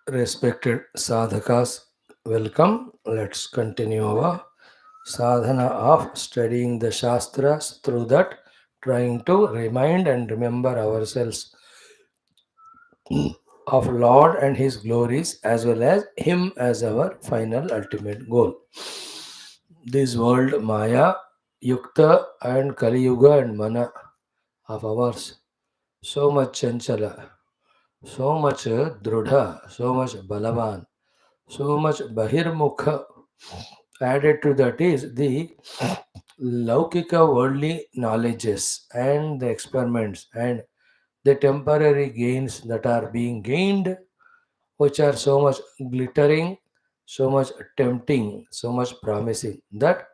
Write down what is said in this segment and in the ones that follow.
Respected sadhakas, welcome. Let's continue our sadhana of studying the Shastras, through that trying to remind and remember ourselves of Lord and His glories, as well as Him as our final ultimate goal. This world, Maya, Yukta and Kali Yuga and Mana of ours, so much Chanchala, so much Drudha, so much Balavan, so much Bahirmukha. Added to that is the Laukika worldly knowledges and the experiments and the temporary gains that are being gained, which are so much glittering, so much tempting, so much promising, that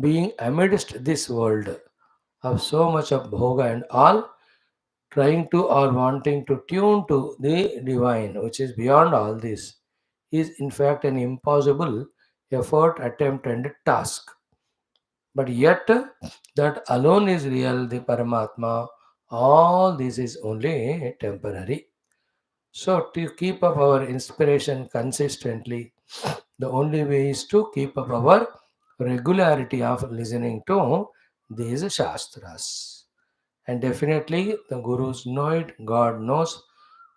being amidst this world of so much of bhoga and all, trying to or wanting to tune to the divine, which is beyond all this, is in fact an impossible effort, attempt, and task. But yet, that alone is real, the Paramatma. All this is only temporary. So, to keep up our inspiration consistently, the only way is to keep up our regularity of listening to these Shastras. And definitely, the Gurus know it, God knows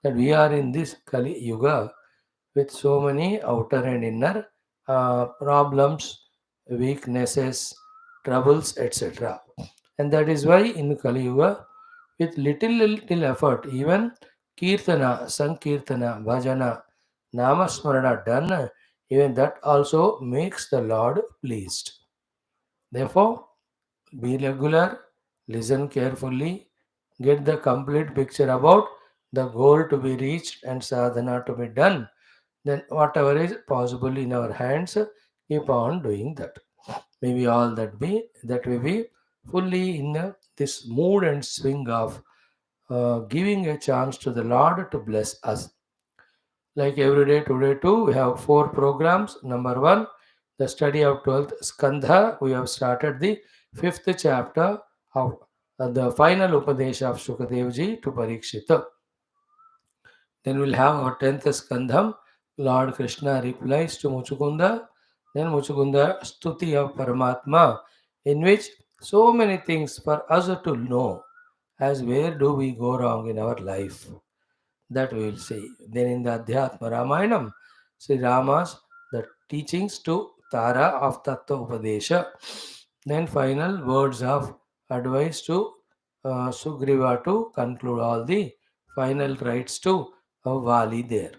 that we are in this Kali Yuga with so many outer and inner problems, weaknesses, troubles, etc. And that is why in Kali Yuga, with little effort, even Kirtana, Sankirtana, Bhajana, Namasmarana done, even that also makes the Lord pleased. Therefore, be regular, listen carefully, get the complete picture about the goal to be reached and sadhana to be done. Then, whatever is possible in our hands, keep on doing that. Maybe all that we be fully in this mood and swing of giving a chance to the Lord to bless us. Like every day, today too, we have four programs. Number one, the study of 12th Skandha. We have started the fifth chapter of the final Upadesha of Shukadevji to Parikshit. Then we'll have our 10th Skandham. Lord Krishna replies to Muchukunda. Then Muchukunda Stuti of Paramatma, in which so many things for us to know, as where do we go wrong in our life. That we will see. Then in the Adhyatma Ramayanam, Sri Rama's the teachings to Tara of Tattva Upadesha. Then final words of advice to Sugriva to conclude all the final rites to Vali there.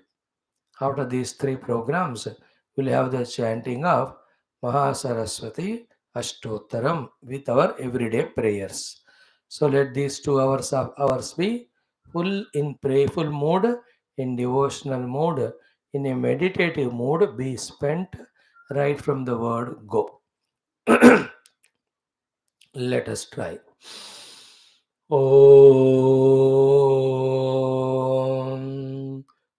After these three programs, we'll have the chanting of Maha Saraswati Ashtottaram with our everyday prayers. So let these 2 hours of ours be full in prayerful mood, in devotional mood, in a meditative mood, be spent right from the word go. Let us try. Om.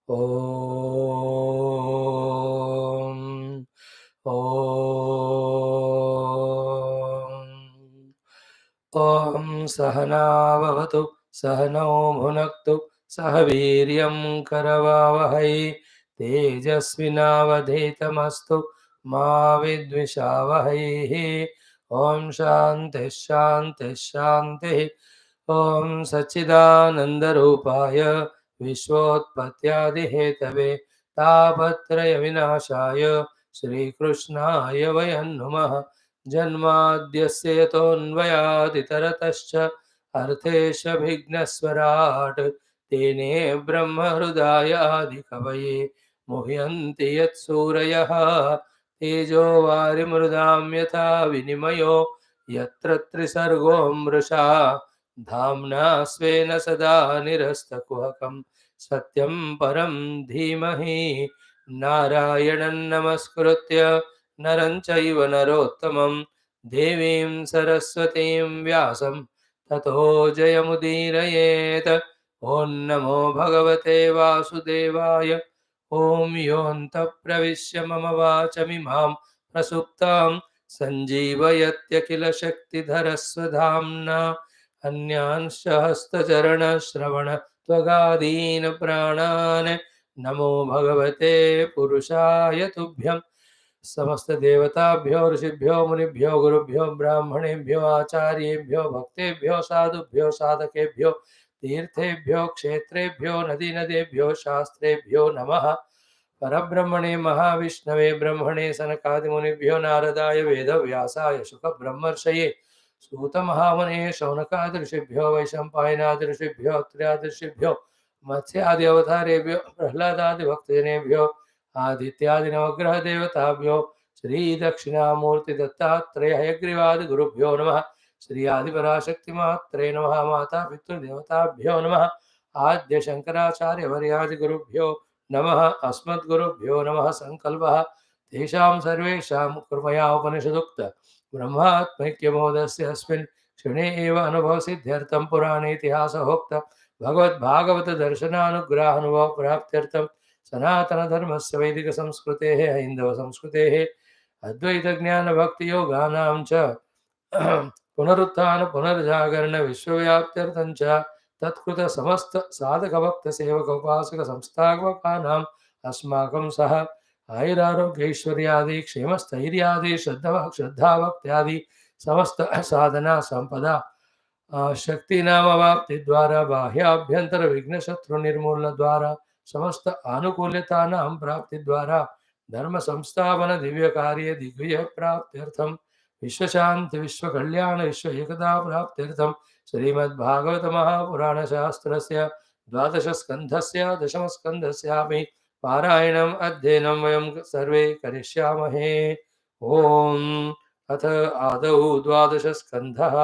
Om. Om. Om Sahanavavatu Sahano Bhunaktu Sahaviryam Karavavahai Tejasvinavadhetamastu Ma Vidvishavahai. Om Shanti Shanti Shanti. Om Sachidanandarupaya Vishwotpatyadihetave Tapatraya Vinashaya Shri Krishnaya Vayan Namaha. जन्माद्यस्य यतोऽन्वयादितरतश्च अर्थेष्वभिघ्नस्वराट् तेने ब्रह्महृदायादिकवये मुह्यन्ति यत्सूरयः तेजो वारिमृदां यथा विनिमयो यत्र त्रिसर्गो मृषा धाम्ना स्वेन सदा निरस्तकुहकं सत्यं परं धीमहि नारायणं नमस्कृत्य नरं चैव नरोत्तमं देवीं सरस्वतीं व्यासं ततो जयमुदीरयेत्. ॐ नमो भगवते वासुदेवाय. ॐ योऽन्तः प्रविश्य मम वाचमिमां प्रसुप्तां सञ्जीवयत्यखिलशक्तिधरस्वधाम्ना अन्यांश्च हस्तचरणश्रवण त्वगादीन् प्राणान् नमो भगवते पुरुषाय तुभ्यं। समस्त देवताभ्यो ऋषिभ्यो मुनिभ्यो गुरुभ्यो ब्राह्मणेभ्यो आचार्येभ्यो भक्तेभ्यो साधुभ्यो साधकेभ्यो तीर्थेभ्यो क्षेत्रेभ्यो नदी नदेभ्यो शास्त्रेभ्यो नमः। परब्रह्मणे महाविष्णवे ब्रह्मणे सनकादिमुनिभ्यो नारदाय वेदव्यासाय शुकब्रह्मर्षये सूतमहामुने शौनकादि वैशंपायनादि ऋषिभ्यो अत्र्यादि ऋषिभ्यो मत्स्यादि अवतारेभ्यो प्रह्लादादि भक्तजनेभ्यो आदित्यादि नवग्रह देवताभ्यो श्री दक्षिणामूर्ति दत्तात्रेय हयग्रीवादि गुरुभ्यो नमः। श्री आदिपराशक्ति मात्रे नमः। माता पितृदेवताभ्यो नमः। आद्य शंकराचार्य वर्यादि गुरुभ्यो नमः। अस्मद्गुरुभ्यो नमः। संकल्पः तेषां सर्वेषां कृपया उपनिषदुक्त ब्रह्मात्मैक्यमोदस्य अस्मिन् क्षणे एव अनुभवसिद्ध्यर्थं पुराणे इतिहासोक्त भगवद्भागवत दर्शनानुग्रहानुभव प्राप्त्यर्थं सनातनधर्मस्य वैदिकसंस्कृतेः हैन्दवसंस्कृतेः अद्वैतज्ञानभक्तियोगानां च पुनरुत्थान पुनर्जागरण विश्वव्याप्त्यर्थं च तत्कृत समस्त साधक भक्त सेवक उपासक संस्थापकानाम् अस्माकं सह आयुरारोग्यैश्वर्यादि क्षेमस्थैर्यादि श्रद्धा भक्त्यादि समस्त साधना संपदा शक्ति नामवाप्ति द्वारा बाह्याभ्यंतर विघ्न शत्रु निर्मूलन द्वारा समस्त आनुकूल्यतानां प्राप्ति द्वारा धर्म संस्थापन दिव्य कार्य दिग्विजय प्राप्त्यर्थम विश्व शांति विश्व कल्याण विश्व एकता प्राप्त्यर्थम श्रीमद्भागवत महापुराण शास्त्रस्य द्वादश स्कन्धस्य दशम स्कन्धस्यापि पारायणम् अध्ययनं वयं सर्वे करिष्यामहे। ओम अथ आदौ द्वादश स्कन्धः।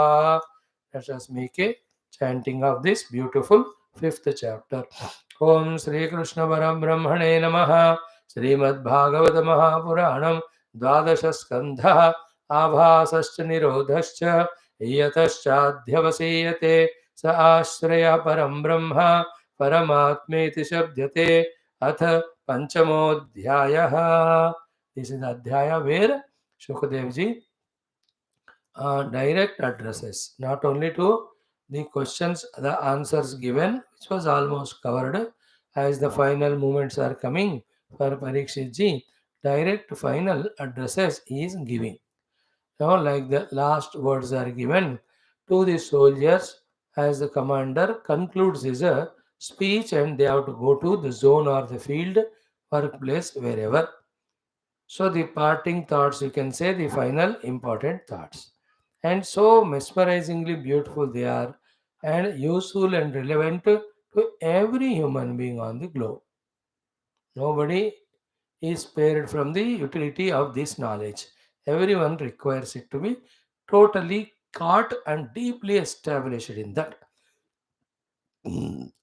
Let us make a chanting of this beautiful fifth chapter. Om Shri Krishna Param Brahmane Namaha. Srimad Bhagavata Mahapuranam Dvadasha Skandha Abhasascha Nirodhascha Yataschaadhyavasiyate Sa Ashraya Param Brahma Paramatmeti Shabdyate Atha Panchamodhyayaha. This is the Adhyaya where Shukadev ji direct addresses not only to the questions, the answers given, which was almost covered, as the final moments are coming for Parikshit ji, direct final addresses is giving. Now, like the last words are given to the soldiers as the commander concludes his speech and they have to go to the zone or the field, workplace, wherever. So the parting thoughts, you can say the final important thoughts. And so mesmerizingly beautiful they are and useful and relevant to every human being on the globe. Nobody is spared from the utility of this knowledge. Everyone requires it to be totally caught and deeply established in that.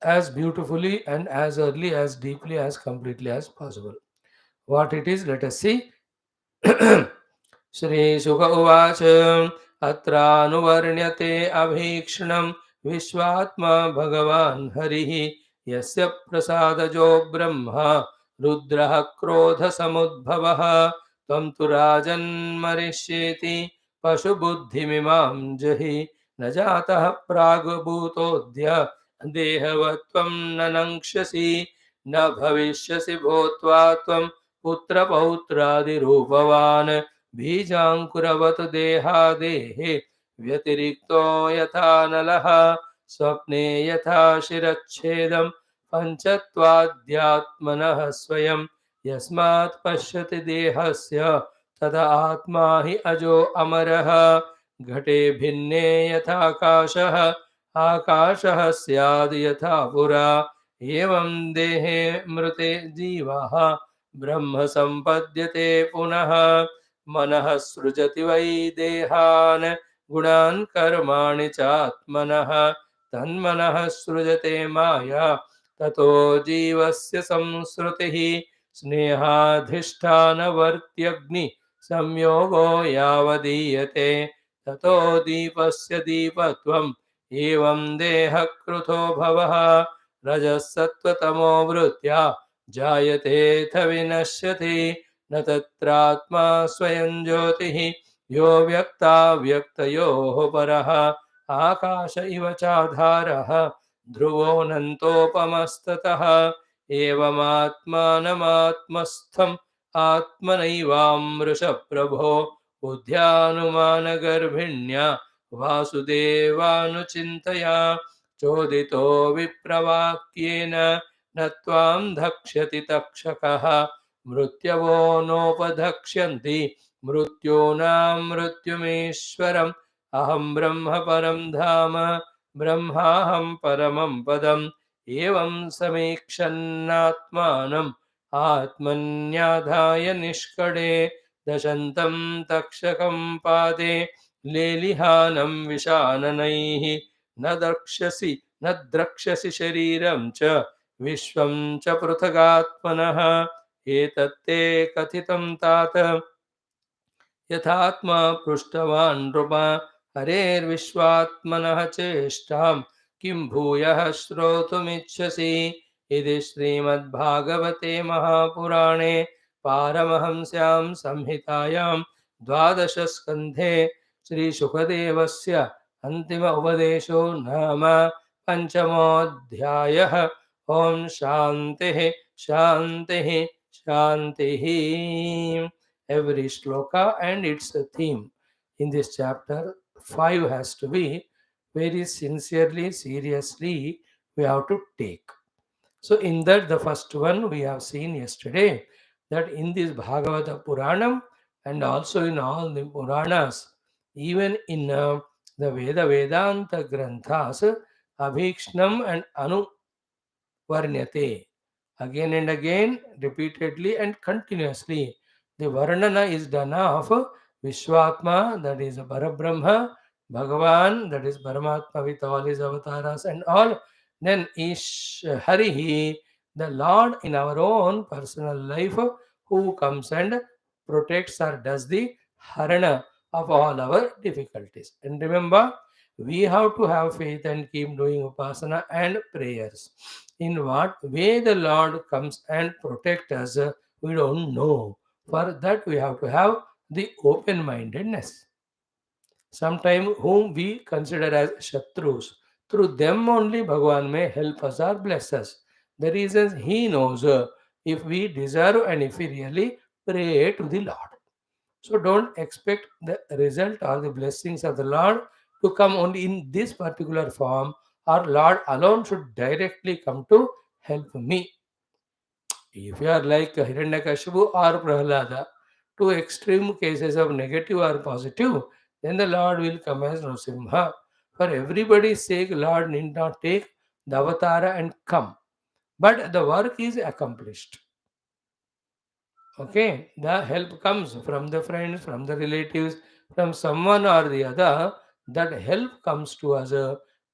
As beautifully and as early, as deeply, as completely as possible. What it is, let us see. श्रीशुक उवाच अत्रानुवर्ण्यते अभीक्ष्णं विश्वात्मा भगवान् हरिः यस्य प्रसादजो ब्रह्मा रुद्रः क्रोधसमुद्भवः त्वं तु राजन्मरिष्येति पशुबुद्धिमिमां जहि न जातः प्राग्भूतोऽद्य देहवत्वं न नङ्क्ष्यसि न भविष्यसि भूत्वा त्वं पुत्रपौत्रादिरूपवान् बीजाङ्कुरवत् देहादेहे व्यतिरिक्तो यथा नलः स्वप्ने यथा शिरच्छेदं पञ्चत्वाद्यात्मनः स्वयं यस्मात् पश्यति देहस्य तदा आत्मा हि अजो अमरः घटे भिन्ने यथाकाशः आकाशः स्याद् यथा पुरा एवं देहे मृते जीवः ब्रह्म सम्पद्यते पुनः मनः सृजति वै देहान् गुणान् कर्माणि चात्मनः तन्मनः सृजते माया ततो जीवस्य संसृतिः स्नेहाधिष्ठानवर्त्यग्नि संयोगो यावदीयते ततो दीपस्य दीपत्वम् एवं देहकृतो भवः रजसत्त्वतमो वृत्त्या जायतेऽथ विनश्यति न तत्रात्मा स्वयं ज्योतिः यो व्यक्ताव्यक्तयोः परः आकाश इव चाधारः ध्रुवोऽनन्तोपमस्ततः एवमात्मानमात्मस्थम् आत्मनैवामृष प्रभो बुद्ध्यानुमानगर्भिण्या वासुदेवानुचिन्तया चोदितो विप्रवाक्येन न त्वां धक्ष्यति तक्षकः मृत्यवो नोपधक्ष्यन्ति मृत्यूनां मृत्युमीश्वरम् अहं ब्रह्म परं धाम ब्रह्माहं परमं पदम् एवं समीक्षन्नात्मानम् आत्मन्याधाय निष्कడే दशन्तं तक्षकं पादे लेलिहानं विशाननैः न द्रक्ष्यसि शरीरं च विश्वं च पृथगात्मनः एतत्ते कथितं तात यथात्मा पृष्टवान् नृप हरेर्विश्वात्मनः चेष्टां किं भूयः श्रोतुमिच्छसि इति श्रीमद्भागवते महापुराणे पारमहंस्यां संहितायां द्वादशस्कन्धे श्रीशुकदेवस्य अन्तिम उपदेशो नाम पञ्चमोऽध्यायः। ॐ शान्तिः शान्तिः शान्तिः। Every shloka and its theme in this chapter 5 has to be very sincerely, seriously, we have to take. So, in that, the first one we have seen yesterday that in this Bhagavata Puranam and also in all the Puranas, even in the Vedanta Granthas, Abhikshnam and Anuvarnyate, again and again, repeatedly and continuously. The Varnana is done of Vishwatma, that is Parabrahma, Bhagavan, that is Paramatma with all his avatars and all. Then Hari, the Lord in our own personal life, who comes and protects or does the Harana of all our difficulties. And remember, we have to have faith and keep doing upasana and prayers. In what way the Lord comes and protect us, we don't know. For that we have to have the open-mindedness. Sometimes whom we consider as Shatrus, through them only Bhagavan may help us or bless us. The reasons he knows if we deserve and if we really pray to the Lord. So don't expect the result or the blessings of the Lord to come only in this particular form, or Lord alone should directly come to help me. If you are like Hiranyakashipu or Prahlada, two extreme cases of negative or positive, then the Lord will come as Nrsimha. For everybody's sake, Lord need not take the avatara and come. But the work is accomplished. Okay, the help comes from the friends, from the relatives, from someone or the other. That help comes to us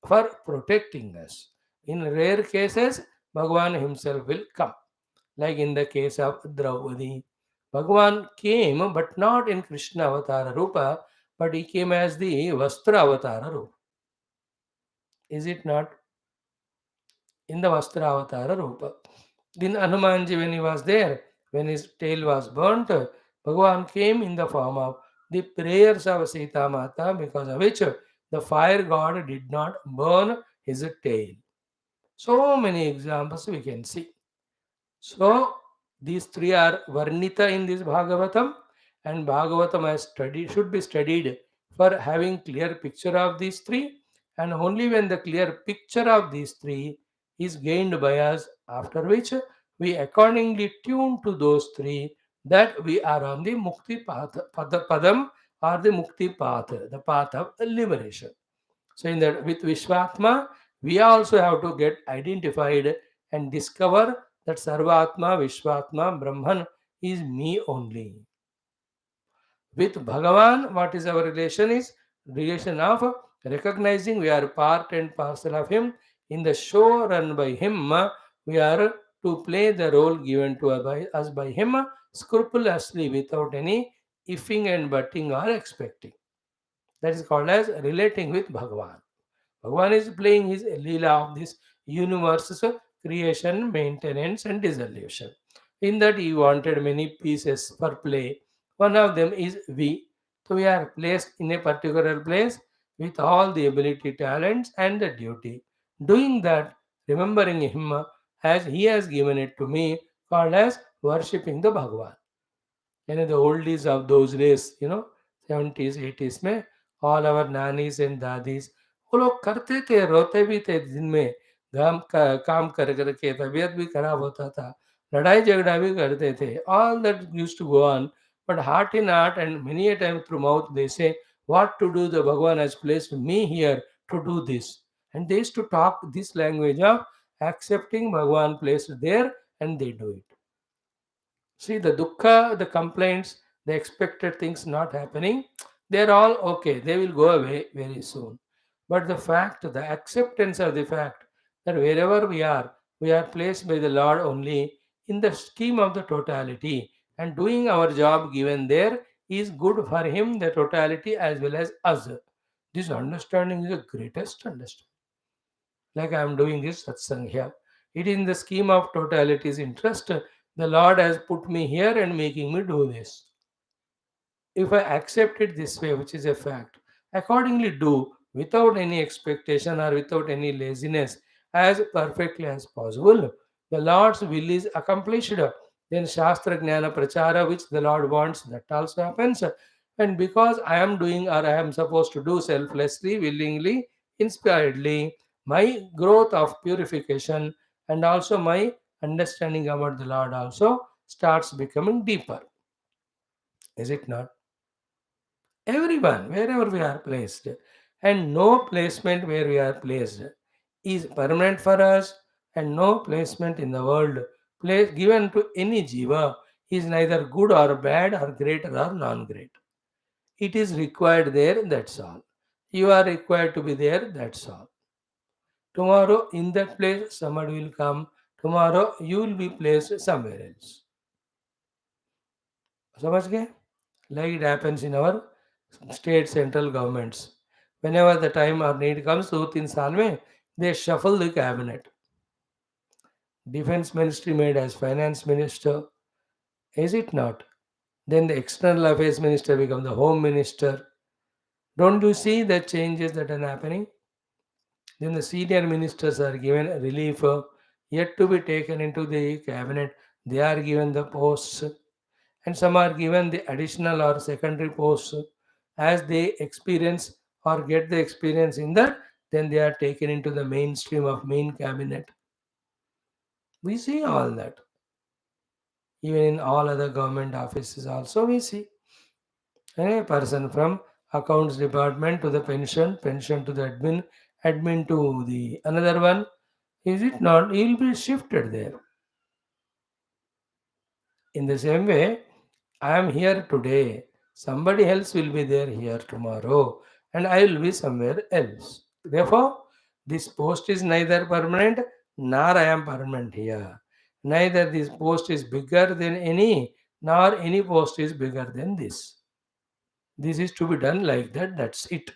for protecting us. In rare cases, Bhagavan himself will come. Like in the case of Draupadi, Bhagavan came but not in Krishna Avatara Rupa, but he came as the Vastra Avatara Rupa. Is it not? In the Vastra Avatara Rupa. Then Hanumanji, when he was there, when his tail was burnt, Bhagavan came in the form of the prayers of Sita Mata, because of which the fire god did not burn his tail. So many examples we can see. So these three are Varnita in this Bhagavatam, and Bhagavatam has studied, should be studied for having clear picture of these three, and only when the clear picture of these three is gained by us, after which we accordingly tune to those three, that we are on the Mukti path, Padam, or the Mukti path, the path of liberation. So in that, with Vishwatma, we also have to get identified and discover that Sarvatma, Vishwatma, Brahman is me only. With Bhagavan, what is our relation? Is relation of recognizing we are part and parcel of him. In the show run by him, we are to play the role given to us by him scrupulously, without any ifing and butting or expecting. That is called as relating with Bhagavan. Bhagavan is playing his Leela of this universe's creation, maintenance, and dissolution. In that, he wanted many pieces for play. One of them is we. So we are placed in a particular place. with all the ability, talents, and the duty. Doing that, remembering Him as He has given it to me, called as worshipping the Bhagavan. The oldies of those days, 70s, 80s में all our nannies and daddies, वो लोग करते थे, रोते भी थे दिन में, काम कर करके तबीयत भी खराब होता था, लड़ाई झगड़ा भी करते थे, all that used to go on, but heart in heart and many a time through mouth they say, what to do, the Bhagavan has placed me here to do this. And they used to talk this language of accepting Bhagavan placed there, and they do it. See, the dukkha, the complaints, the expected things not happening, they're all okay. They will go away very soon. But the fact, the acceptance of the fact that wherever we are placed by the Lord only in the scheme of the totality, and doing our job given there is good for Him, the totality, as well as us. This understanding is the greatest understanding. Like I am doing this satsang here. It is in the scheme of totality's interest. The Lord has put me here and making me do this. If I accept it this way, which is a fact, accordingly do without any expectation or without any laziness, as perfectly as possible, the Lord's will is accomplished. Then Shastra Jnana Prachara, which the Lord wants, that also happens. And because I am doing or I am supposed to do selflessly, willingly, inspiredly, my growth of purification and also my understanding about the Lord also starts becoming deeper. Is it not? Everyone, wherever we are placed, and no placement where we are placed is permanent for us, and no placement in the world given to any jiva is neither good or bad or greater or non-great. It is required there, that's all. You are required to be there, that's all. Tomorrow in that place somebody will come, tomorrow you will be placed somewhere else. समझ गए? Like it happens in our state central governments. Whenever the time or need comes, 2-3 साल में they shuffle the cabinet. Defense ministry made as finance minister, is it not? Then the external affairs minister become the home minister. Don't you see the changes that are happening? Then the senior ministers are given relief yet to be taken into the cabinet. They are given the posts, and some are given the additional or secondary posts as they experience or get the experience in that, then they are taken into the mainstream of main cabinet. We see all that. Even in all other government offices also we see a person from accounts department to the pension to the admin to the another one. Is it not? He will be shifted there. In the same way, I am here today. Somebody else will be there here tomorrow, and I will be somewhere else. Therefore, this post is neither permanent nor I am permanent here. Neither this post is bigger than any, nor any post is bigger than this. This is to be done like that, that's it.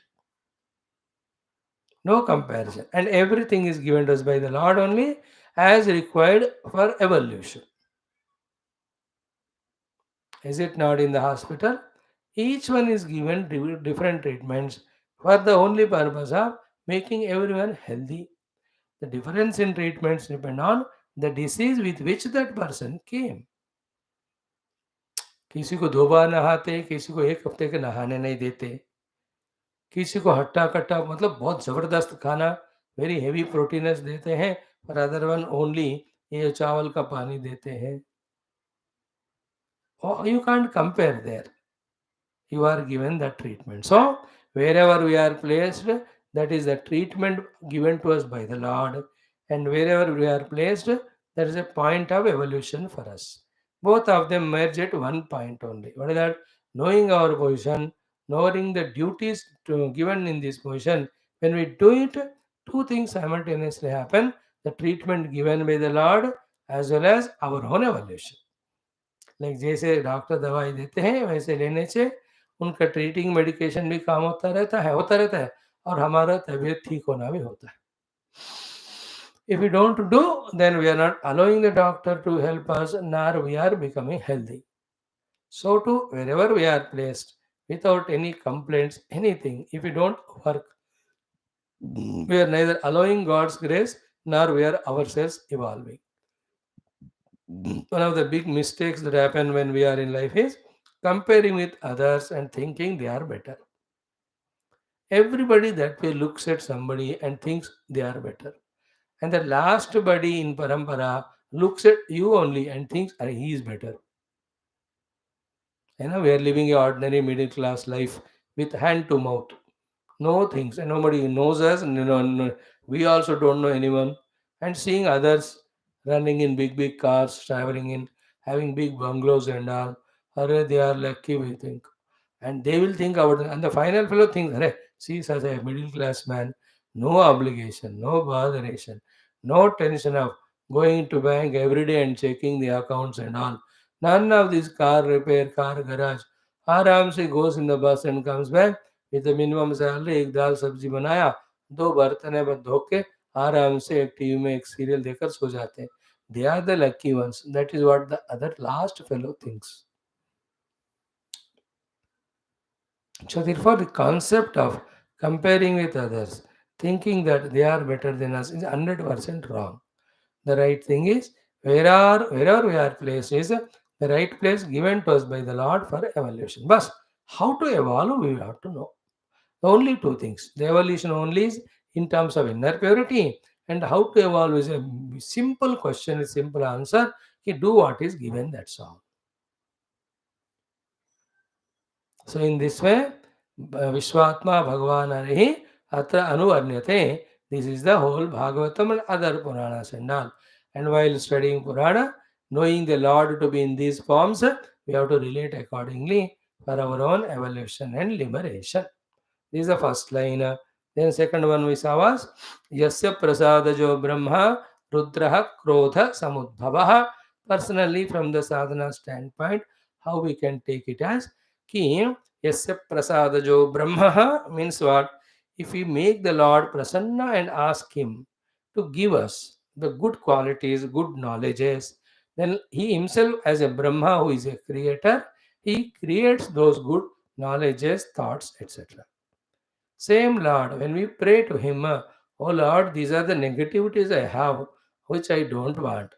No comparison. And everything is given to us by the Lord only as required for evolution. Is it not in the hospital? Each one is given different treatments for the only purpose of making everyone healthy. The difference in treatments depend on the disease with which that person came. किसी को 2 बार नहाते, किसी को 1 हफ्ते के नहाने नहीं देते, किसी को हट्टा कट्टा मतलब बहुत ज़बरदस्त खाना वेरी हेवी प्रोटीनस देते हैं, पर अदर वन ओनली ये चावल का पानी देते हैं. You can't compare there. You are given that treatment. So, wherever we are placed, that is the treatment given to us by the Lord. And wherever we are placed, there is a point of evolution for us. Both of them merge at one point only. What is that? Knowing our position, knowing the duties given in this position. When we do it, two things simultaneously happen: the treatment given by the Lord as well as our own evolution. Like जैसे doctor दवाई देते हैं वैसे लेने से उनका treating medication भी काम होता रहता है और हमारा तबीयत ठीक होना भी होता है. If we don't do, then we are not allowing the doctor to help us, nor we are becoming healthy. So too, wherever we are placed, without any complaints, anything, if we don't work, We are neither allowing God's grace nor we are ourselves evolving. One of the big mistakes that happen when we are in life is comparing with others and thinking they are better. Everybody that way looks at somebody and thinks they are better. And the last body in parampara looks at you only and thinks, "Arey, he is better." We are living a ordinary middle class life with hand to mouth. No things, and nobody knows us. We also don't know anyone. And seeing others running in big, big cars, traveling in, having big bungalows and all, arey, they are lucky, we think. And they will think about it. And the final fellow thinks, arey, see, such a middle class man, no obligation, no botheration, no tension of going to bank every day and checking the accounts and all. None of this car repair, car garage. Aram se goes in the bus and comes back with the minimum salary. एक दाल सब्जी बनाया, दो बर्तन है बस धो के आराम से एक टीवी में एक सीरियल देखकर सो जाते हैं. They are the lucky ones. That is what the other last fellow thinks. So therefore, the concept of comparing with others, thinking that they are better than us, is 100% wrong. The right thing is, wherever we are placed is the right place given to us by the Lord for evolution. But how to evolve, we have to know. Only two things. The evolution only is in terms of inner purity, and how to evolve is a simple question, a simple answer. Ki do what is given, that's all. So in this way, Vishwatma Bhagavan Arihi Atra Anuvarnyate. This is the whole Bhagavatam and other Puranas and all. And while studying Purana, knowing the Lord to be in these forms, we have to relate accordingly for our own evolution and liberation. This is the first line. Then second one we saw was Yasya Prasadajo Brahma Rudraha Krodha Samudbhavaha. Personally, from the sadhana standpoint, how we can take it as Ki Yasya Prasadajo Brahma means what? If we make the Lord Prasanna and ask Him to give us the good qualities, good knowledges, then He Himself, as a Brahma who is a creator, He creates those good knowledges, thoughts, etc. Same Lord, when we pray to Him, "Oh Lord, these are the negativities I have, which I don't want.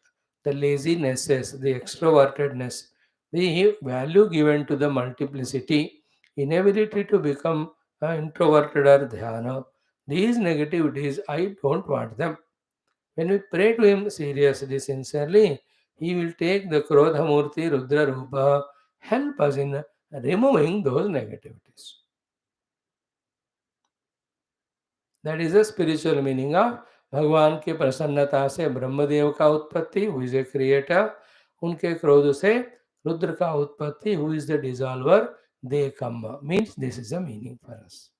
The lazinesses, the extrovertedness, the value given to the multiplicity, inability to become introverted or dhyana. These negativities, I don't want them." When we pray to Him seriously, sincerely, He will take the Krodha Murti Rudra Rupa, help us in removing those negativities. That is the spiritual meaning of भगवान के प्रसन्नता से ब्रह्मदेव का उत्पत्ति, who is a creator. उनके क्रोध से रुद्र का उत्पत्ति, who is the dissolver. They come means this is the meaning for us.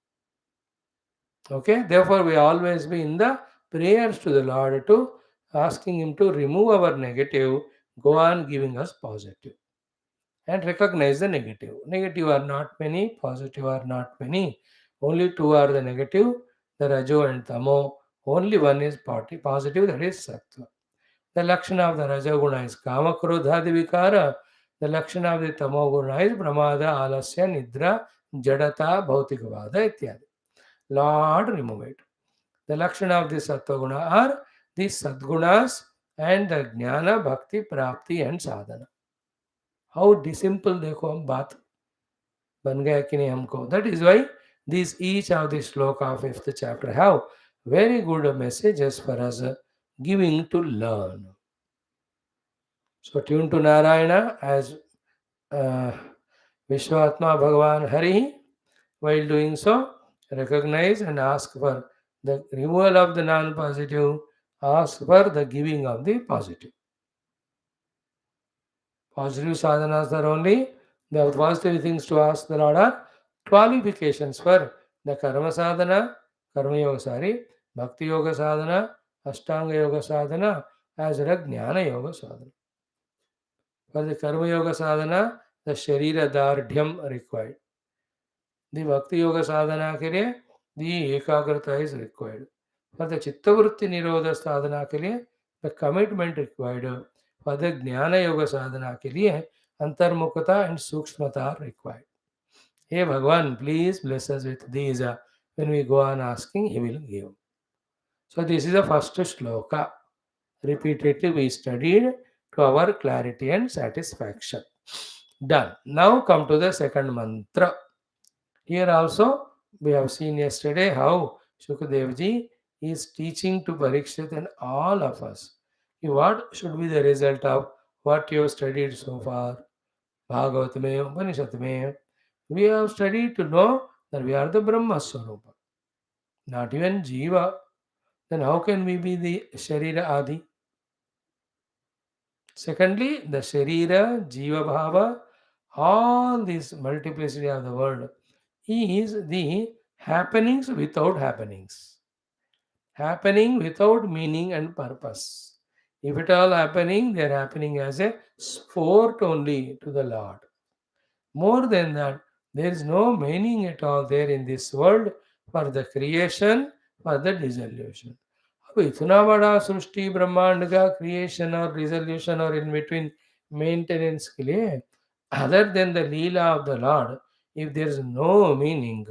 Okay, therefore we always be in the prayers to the Lord to asking Him to remove our negative, go on giving us positive, and recognize the negative. Negative are not many, positive are not many. Only two are the negative, the Rajo and Tamo. Only one is positive, that is Sattva. The Lakshana of the Rajaguna is Kama Krodhadi Vikara. The Lakshana of the Tamo Guna is Pramada, Alasya, Nidra, Jadata, Bhautikavada, Ityadi. Lord, remove it. The Lakshana of the Sattva Guna are the Sadgunas and the Jnana, Bhakti, Prapti and Sadhana. How simple देखो हम बात बन गया कि नहीं हमको. That is why these each of the sloka of fifth chapter have very good messages for us giving to learn. So tune to Narayana as Vishwatma Bhagavan Hari. While doing so, recognize and ask for the removal of the non-positive, ask for the giving of the positive. Positive sadhanas are only the positive things to ask the Lord are qualifications for the karma sadhana, karma yoga bhakti yoga sadhana, ashtanga yoga sadhana, as well as jnana yoga sadhana. For the karma yoga sadhana, the sharira dardhyam required. The bhakti yoga sadhana के लिए the ekagrata is required. For the chittavritti nirodha sadhana के लिए the commitment required. For the jnana yoga sadhana के लिए antarmukhata and sukshmata are required. Hey Bhagwan, please bless us with these When we go on asking, he will give. So this is the first shloka. Repeatedly we studied to our clarity and satisfaction. Done. Now come to the second mantra. Here also we have seen yesterday how Shukadevji is teaching to Parikshit and all of us. What should be the result of what you have studied so far? Bhagavatame, Upanishadame. We have studied to know that we are the Brahma Swarupa, not even Jiva. Then how can we be the Sharira Adi? Secondly, the Sharira, Jiva Bhava, all this multiplicity of the world is the happenings without happenings. Happening without meaning and purpose. If it all happening, they are happening as a sport only to the Lord. More than that, there is no meaning at all there in this world for the creation, for the dissolution. अब इतना बड़ा सृष्टि ब्रह्मांड का creation और resolution और in between maintenance के लिए other than the Leela of the Lord if there is no meaning,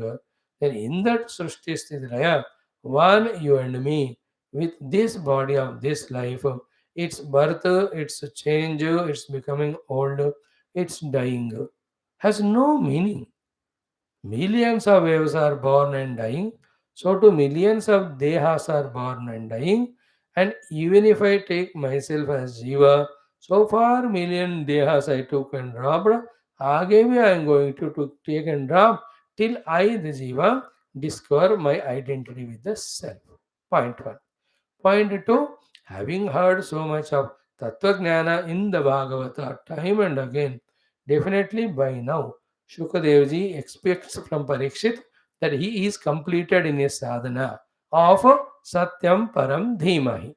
then in that सृष्टि स्थिति लय one you and me with this body of this life, its birth, its change, its becoming old, its dying has no meaning. Millions of waves are born and dying, so too millions of dehas are born and dying. And even if I take myself as Jiva, so far million dehas I took and dropped, again I am going to take and drop till I, the Jiva, discover my identity with the self. Point 1. Point 2, having heard so much of Tattva Jnana in the Bhagavata time and again, definitely by now, Shukadevji expects from Parikshit that he is completed in his sadhana of Satyam Param Dhimahi.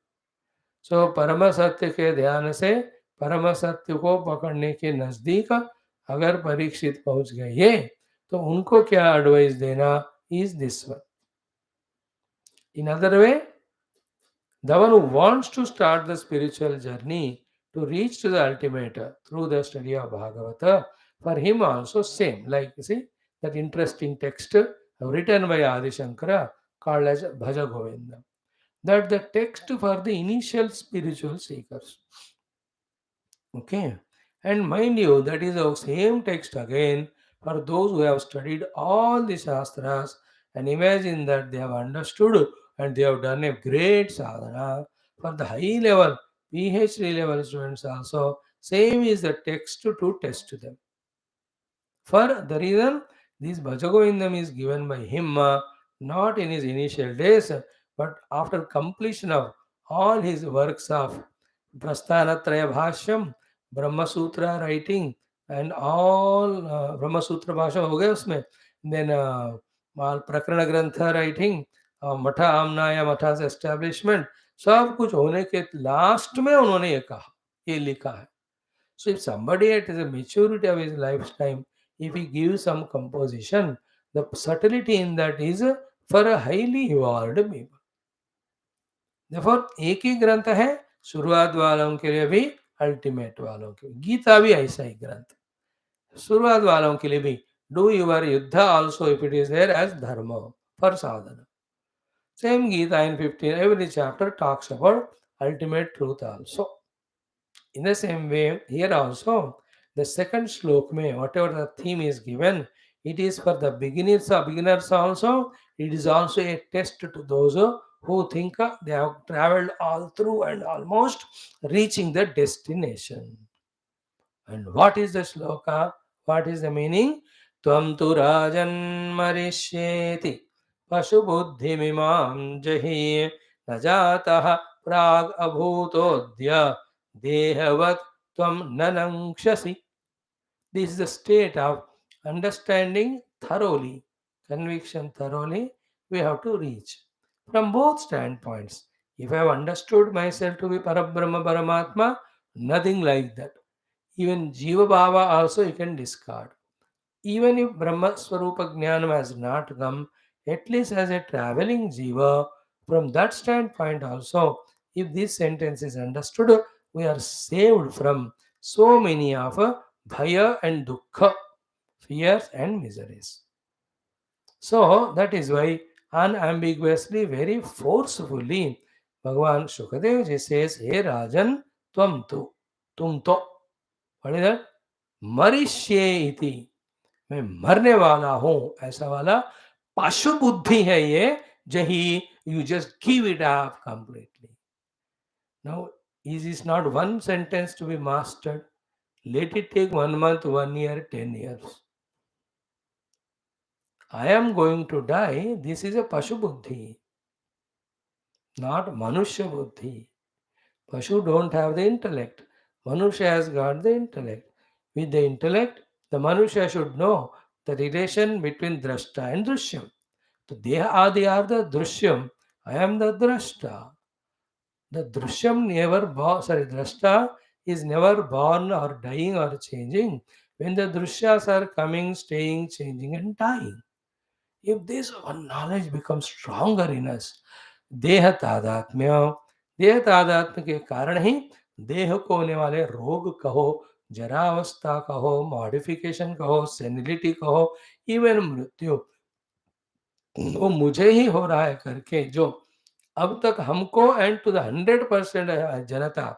So, परम सत्य के ध्यान से परम सत्य को पकड़ने के नजदीक अगर परीक्षित पहुंच गए तो उनको क्या एडवाइस देना is this one. In other way, the one who wants to start the spiritual journey to reach to the ultimate through the study of Bhagavata, for him also same. Like you see that interesting text written by Adi Shankara called as Bhaja Govinda. That the text for the initial spiritual seekers. Okay. And mind you, that is the same text again for those who have studied all the Shastras and imagine that they have understood and they have done a great sadhana. For the high level, PhD level students also, same is the text to test them. For the reason, this Bhajagovindam is given by him not in his initial days, but after completion of all his works of Prasthanatraya Bhashyam, Brahma Sutra writing, and all Brahma Sutra Bhashya हो गया उसमें, then प्रकरण ग्रंथ writing, मठा आमनाया मठा से establishment, सब कुछ होने के लास्ट में उन्होंने ये कहा, ये लिखा है. So if somebody at the maturity of his lifetime, if he gives some composition, the subtlety in that is for a highly evolved people. Therefore, एक ही ग्रंथ है शुरुआत वालों के लिए भी, अल्टीमेट वालों के लिए. गीता भी ऐसा ही ग्रंथ, शुरुआत वालों के लिए भी. डू यूर युद्ध also if it is there as dharma for sadhana. Same Gita in 15, every chapter talks about ultimate truth also. In the same way, here also, the second slok mein, whatever the theme is given, it is for the beginners also. It is also a test to those who think they have traveled all through and almost reaching the destination. And what is the shloka? What is the meaning? Tvam tu rajan marishyeti pashu buddhi mimam jahi najataha prag abhutodya dehavat tvam nanangshasi. This is the state of understanding thoroughly, conviction thoroughly, we have to reach. From both standpoints, if I have understood myself to be Parabrahma Paramatma, nothing like that. Even Jiva Bhava also you can discard. Even if Brahma Swarupa Jnanam has not come, at least as a traveling Jiva, from that standpoint also, if this sentence is understood, we are saved from so many of bhaya and dukkha, fears and miseries. So that is why unambiguously, very forcefully. Bhagavan Shukadev ji says, Hey Rajan, Tvam tu, tum to. What is that? मरिष्ये इति, मैं मरने वाला हूं, ऐसा वाला पशु बुद्धि है ये, जही you just give it up completely. Now is is not one sentence to be mastered. Let it take 1 month, 1 year, 10 years. I am going to die. This is a pashu buddhi, not manushya buddhi. Pashu don't have the intellect. Manusha has got the intellect. With the intellect, the Manusha should know the relation between drashta and drishyam. So they are the drishyam. I am the drashta. The drishyam never born, sorry, drashta is never born or dying or changing. When the drishyas are coming, staying, changing, and dying. If this one knowledge becomes stronger in us, देह तादात्म्य, देह तादात्म्य के कारण ही देह को होने वाले रोग कहो, जरावस्था कहो, मॉडिफिकेशन कहो, सेनिलिटी कहो, इवन मृत्यु, वो मुझे ही हो रहा है करके जो अब तक हमको and to the 100% Janata,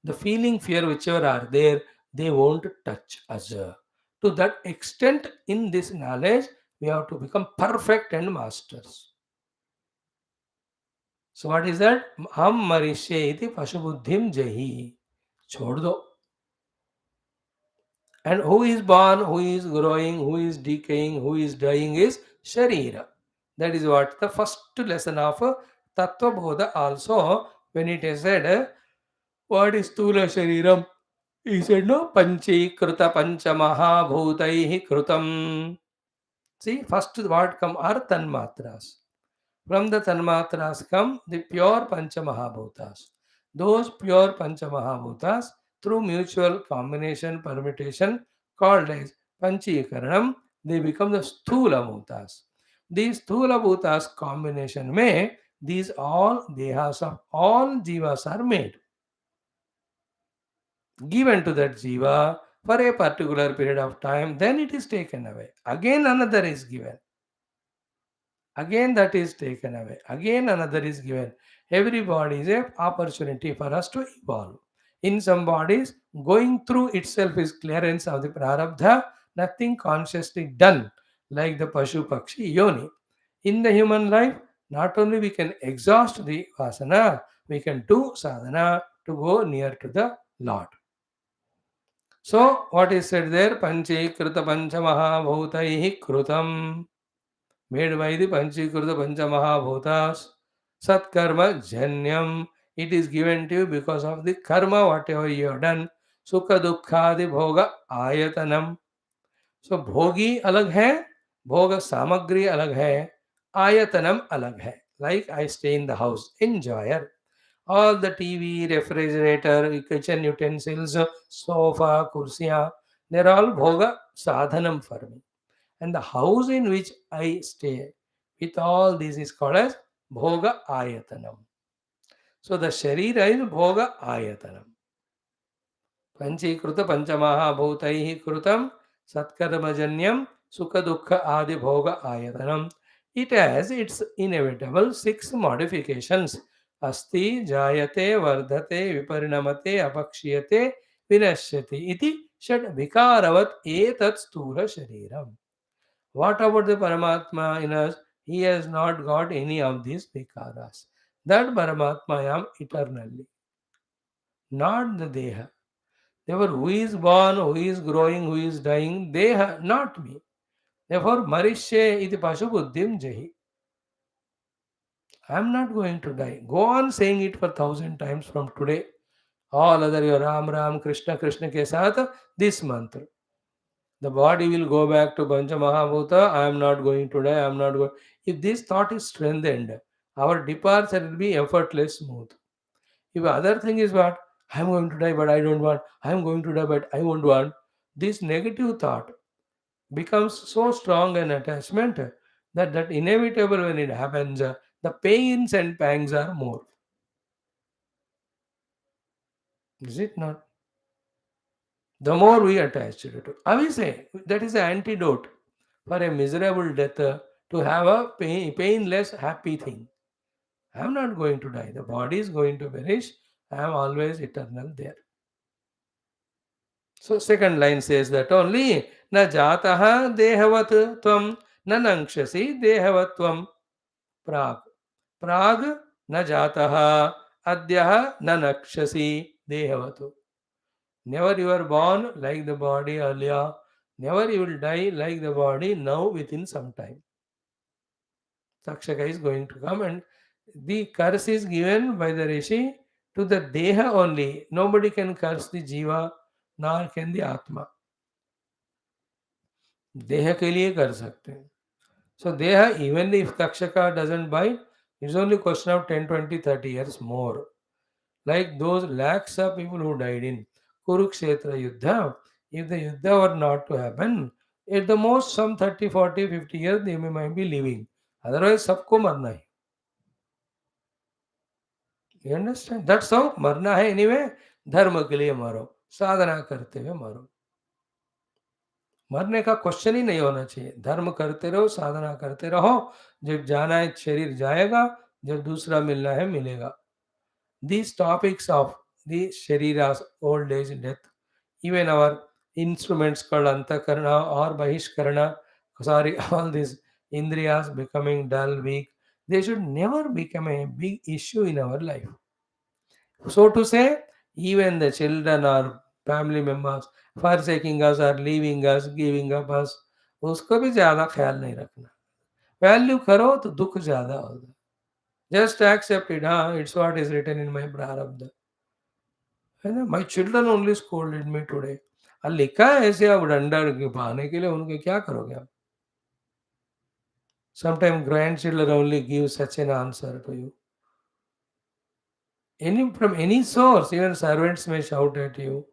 the feeling, fear, whichever are there, they won't touch us. To that extent, in this knowledge, we have to become perfect and masters. So what is that? हम मरिष्ये इति पशुबुद्धिम जही. छोड़ दो. And who is born, who is growing, who is decaying, who is dying is Sharira. That is what the first lesson of Tattva Bodha also, when it is said, what is Stula Shariram? He said, no, Panchikruta Panchamaha Bhutaihi Krutam. See, first word come are Tanmatras. From the Tanmatras come the pure Panchamahabhutas. Those pure Panchamahabhutas, through mutual combination, permutation, called as Panchikaranam, they become the Sthula Bhutas. These Sthula Bhutas combination may, these all dehas of all jivas are made. Given to that jiva for a particular period of time, then it is taken away. Again another is given. Again that is taken away. Again another is given. Every body is an opportunity for us to evolve. In some bodies, going through itself is clearance of the prarabdha, nothing consciously done, like the Pashu Pakshi Yoni. In the human life, not only we can exhaust the vasana, we can do sadhana to go near to the Lord. So, what is said there? Panchikrita Panchamaha Bhutaihi Krutam. Made by the Panchikruta Panchamahabhutas. Satkarma Janyam. It is given to you because of the karma, whatever you have done. Sukha Dukkhadi Bhoga Ayatanam. So Bhogi alag hai, Bhoga Samagri alag hai, Ayatanam alag hai. Like I stay in the house, enjoyer. All the TV, refrigerator, kitchen utensils, sofa, kursiya, they're all Bhoga Sadhanam for me. And the house in which I stay with all this is called as Bhoga Ayatanam. So the Sharira is Bhoga Ayatanam. Panchikruta Panchamaha Bhutaihi Krutam Satkarmajanyam Sukha Dukha Adi Bhoga Ayatanam. It has its inevitable 6 modifications. Asti, Jayate, Vardhate, Viparinamate, Apakshiyate, Vinashyati. Iti Shad Vikaravat Etat Sthula Shariram. What about the Paramatma in us? He has not got any of these vikaras. That Paramatma I am eternally, not the Deha. Therefore, who is born, who is growing, who is dying, Deha, not me. Therefore, Marishye iti Pashu Buddhim Jahi. I am not going to die. Go on saying it for 1,000 times from today. All other your Ram Ram Krishna Krishna ke saath this mantra. The body will go back to Pancha Mahabhuta. I am not going to die. I am not going. If this thought is strengthened, our departure will be effortless, smooth. If other thing is what I am going to die, but I don't want. I am going to die, but I won't want. This negative thought becomes so strong an attachment that inevitable when it happens, the pains and pangs are more. Is it not? The more we attach to it. I will say that is the antidote for a miserable death to have a painless, happy thing. I am not going to die. The body is going to perish. I am always eternal there. So second line says that only na jataha dehavat tvam na nankshasi dehavatvam prag. Prag na jataha adyaha na nakshasi dehavatu. Never you are born like the body earlier. Never you will die like the body now within some time. Takshaka is going to come, and the curse is given by the Rishi to the Deha only. Nobody can curse the Jiva nor can the Atma. देह के लिए कर सकते हैं. So देह, even if Takshaka doesn't bite, it's only question of 10, 20, 30 years more. Like those lakhs of people who died in Kurukshetra Yuddha, if the Yuddha were not to happen, at the most some 30, 40, 50 years they might be living. Otherwise सबको मरना है. You understand? That's how मरना है anyway. धर्म के लिए मरो, साधना करते हुए मरो. मरने का क्वेश्चन ही नहीं होना चाहिए. धर्म करते रहो, साधना करते रहो. जब जाना है शरीर जाएगा, जब दूसरा मिलना है मिलेगा. These topics of the shariras, old age, death, even our instruments called antakarana or bahishkarana, sorry, all these indriyas becoming dull, weak, they should never become a big issue in our life. So to say, even the children or family members forsaking us or leaving us, giving up us, उसको भी ज़्यादा ख्याल नहीं रखना. Value करो तो दुख ज़्यादा होगा. Just accept it. हाँ, it's what is written in my प्रारब्ध. है ना? My children only scolded me today. अब लिखा है ऐसे, अब डंडा पाने के लिए उनके क्या करोगे आप? Sometime grand children only give such an answer to you. Any from any source, even servants may shout at you,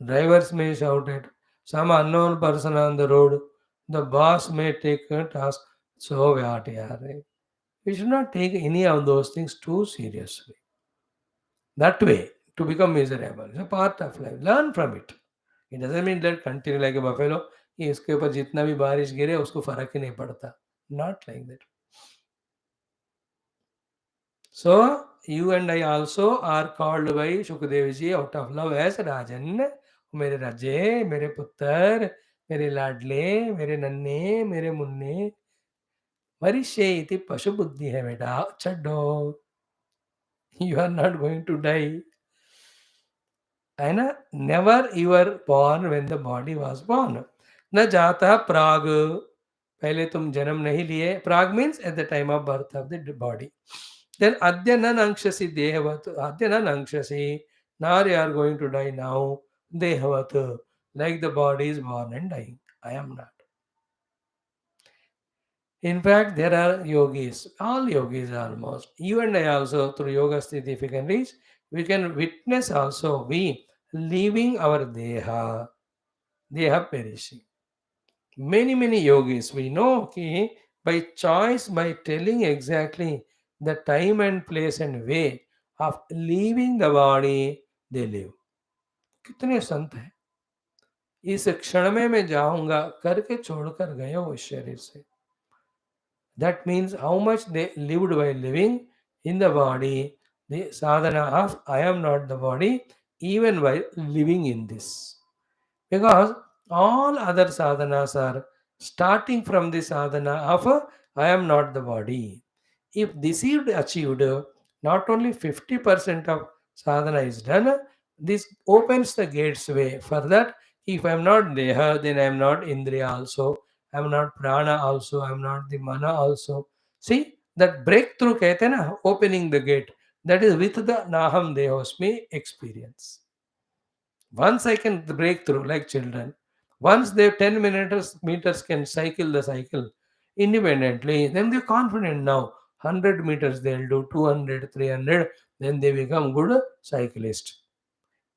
drivers may shout at some unknown person on the road, the boss may take a task. So what, yaar? We should not take any of those things too seriously. That way, to become miserable, it's a part of life. Learn from it. It doesn't mean that continue like a buffalo. कि इसके ऊपर जितना भी बारिश गिरे उसको फर्क ही नहीं पड़ता. Not like that. So, you and I also are called by Shukadeva ji out of love as Rajan. मेरे राजे, मेरे पुत्र, मेरे लाडले, मेरे नन्हे, मेरे मुन्ने. वरिष्ठे इति पशु बुद्धि है बेटा. छड्डो. You are not going to die. है ना? Never you were born when the body was born. न जाता प्राग. पहले तुम जन्म नहीं लिए. प्राग means at the time of birth of the body. Then adya nan ankshasi dehavat. Adya nan ankshasi. Now you are going to die now. Dehavat. Like the body is born and dying. I am not. In fact, there are yogis. All yogis almost. You and I also, through yoga sthiti, if we can reach, we can witness also we leaving our deha. Deha perishing. Many yogis we know कि by choice, by telling exactly the time and place and way of leaving the body, they live. कितने संत हैं. इस क्षण में मैं जाऊंगा करके छोड़कर गए हो इस शरीर से. That means how much they lived by living in the body, the sadhana of I am not the body, even while living in this. Because all other sadhanas are starting from the sadhana of I am not the body. If this is achieved, not only 50% of sadhana is done, this opens the gates way for that. If I am not Deha, then I am not Indriya also, I am not Prana also, I am not the Mana also. See, that breakthrough, कहते हैं ना, opening the gate, that is with the Naham Dehosmi experience. Once I can break through, like children, once they 10 meters can cycle the cycle independently, then they're confident now. 100 meters they'll do, 200, 300, then they become good cyclist.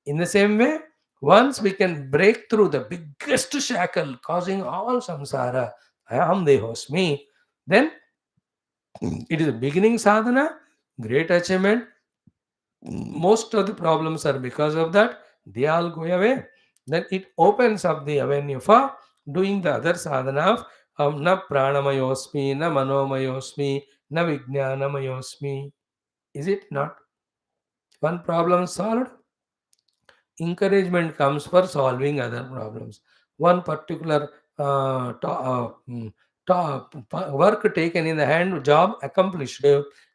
In the same way, once we can break through the biggest shackle causing all samsara, Aham Dehosmi, then it is a beginning sadhana, great achievement. Most of the problems are because of that. They all go away. Then it opens up the avenue for doing the other sadhana of हम न प्राणमयोस्मि, न मनोमयोस्मि, न विज्ञानमयोस्मि. Is it not? One problem solved, encouragement comes for solving other problems. One particular work taken in the hand, job accomplished,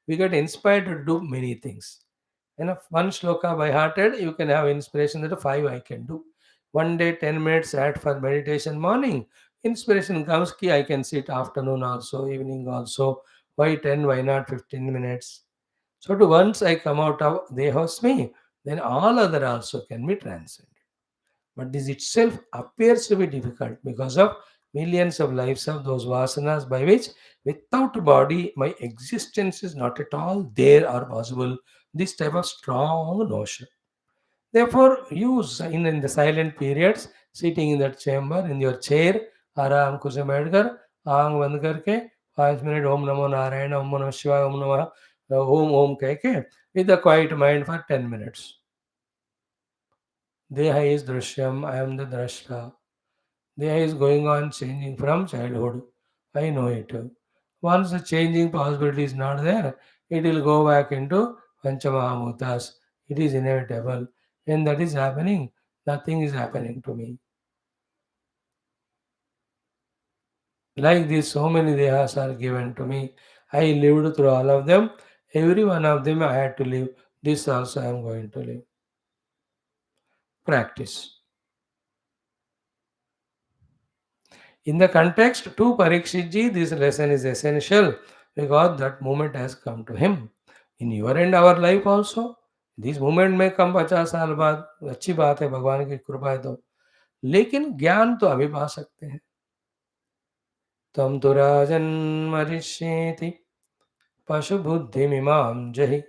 we get inspired to do many things. One shloka by hearted, you can have inspiration that five I can do. One day, 10 minutes at for meditation morning. Inspiration comes ki I can sit afternoon also, evening also. Why 10? Why not 15 minutes? So to once I come out of Dehosmi, then all other also can be transcended. But this itself appears to be difficult because of millions of lives of those vasanas by which without body my existence is not at all there or possible. This type of strong notion. Therefore, use in the silent periods, sitting in that chamber, in your chair, आराम को से बैठकर आंख बंद करके 5 minute ओम नमो नारायण ओम नमः शिवाय ओम नमः ओम ओम कह के with a quiet mind for 10 minutes. Deha is drishyam, I am the drashta. Deha is going on changing from childhood. I know it. Once the changing possibility is not there, it will go back into Panchamahamutas. It is inevitable. When that is happening, nothing is happening to me. Like this, so many dehas are given to me. I lived through all of them. Every one of them I had to live. This also I am going to live. Practice. In the context to Parikshitji, this lesson is essential because that moment has come to him. In your and our life also, this moment may come 50 साल बाद. अच्छी बात है, भगवान की कृपा है तो. लेकिन ज्ञान तो अभी पा सकते हैं. तम तो राजन मरिष्येति पशु बुद्धि मिमाम जहि.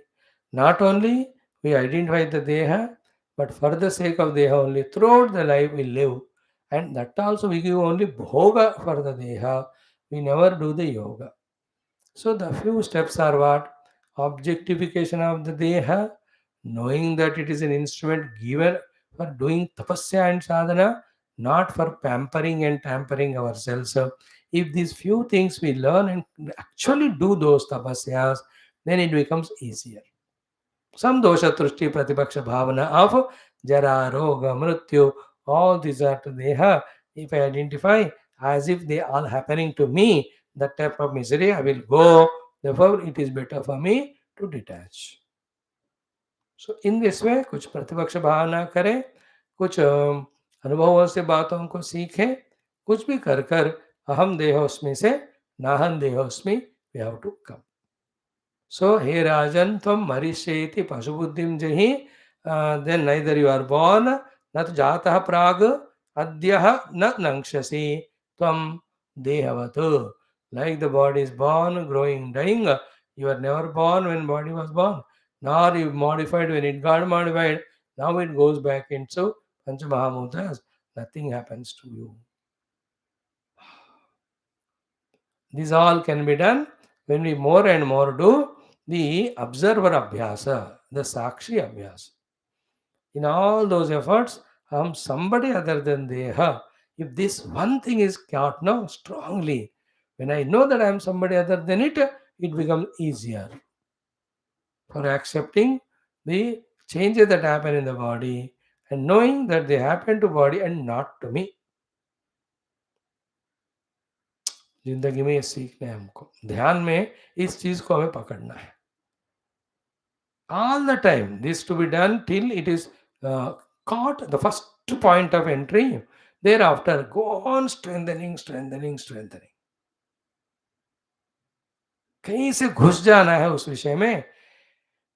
Not only we identify the Deha, but for the sake of Deha only, throughout the life we live. And that also we give only Bhoga for the Deha. We never do the Yoga. So the few steps are what? Objectification of the Deha, knowing that it is an instrument given for doing tapasya and sadhana, not for pampering and tampering ourselves. So if these few things we learn and actually do those tapasyas, then it becomes easier. Samdosha Trushti Pratipaksha Bhavana of Jara, Roga, Mrityu, all these are to Deha. If I identify as if they are happening to me, that type of misery I will go. Therefore, it is better for me to detach. So, in this way, कुछ प्रतिपक्ष भावना करें, कुछ अनुभवों से बातों को सीखें, कुछ भी कर कर अहम देहोस्मि से नाहम देहोस्मि, we have to come. So, he Rajan tvam marisheti pasubuddhim jahi, then neither you are born, nat jatah prag, adhyah nat nankshasi, tvam dehavatu. Like the body is born, growing, dying, you are never born when body was born, nor you modified when it got modified. Now it goes back into Panchamahamutas. Nothing happens to you. This all can be done when we more and more do the observer abhyasa, the sakshi abhyasa. In all those efforts, I am somebody other than Deha. If this one thing is caught now strongly, when I know that I am somebody other than it, it becomes easier for accepting the changes that happen in the body and knowing that they happen to body and not to me. जिंदगी में ये सीखना है हमको. ध्यान में इस चीज को हमें पकड़ना है. All the time this to be done till it is caught the first point of entry. Thereafter go on strengthening. कहीं से घुस जाना है उस विषय में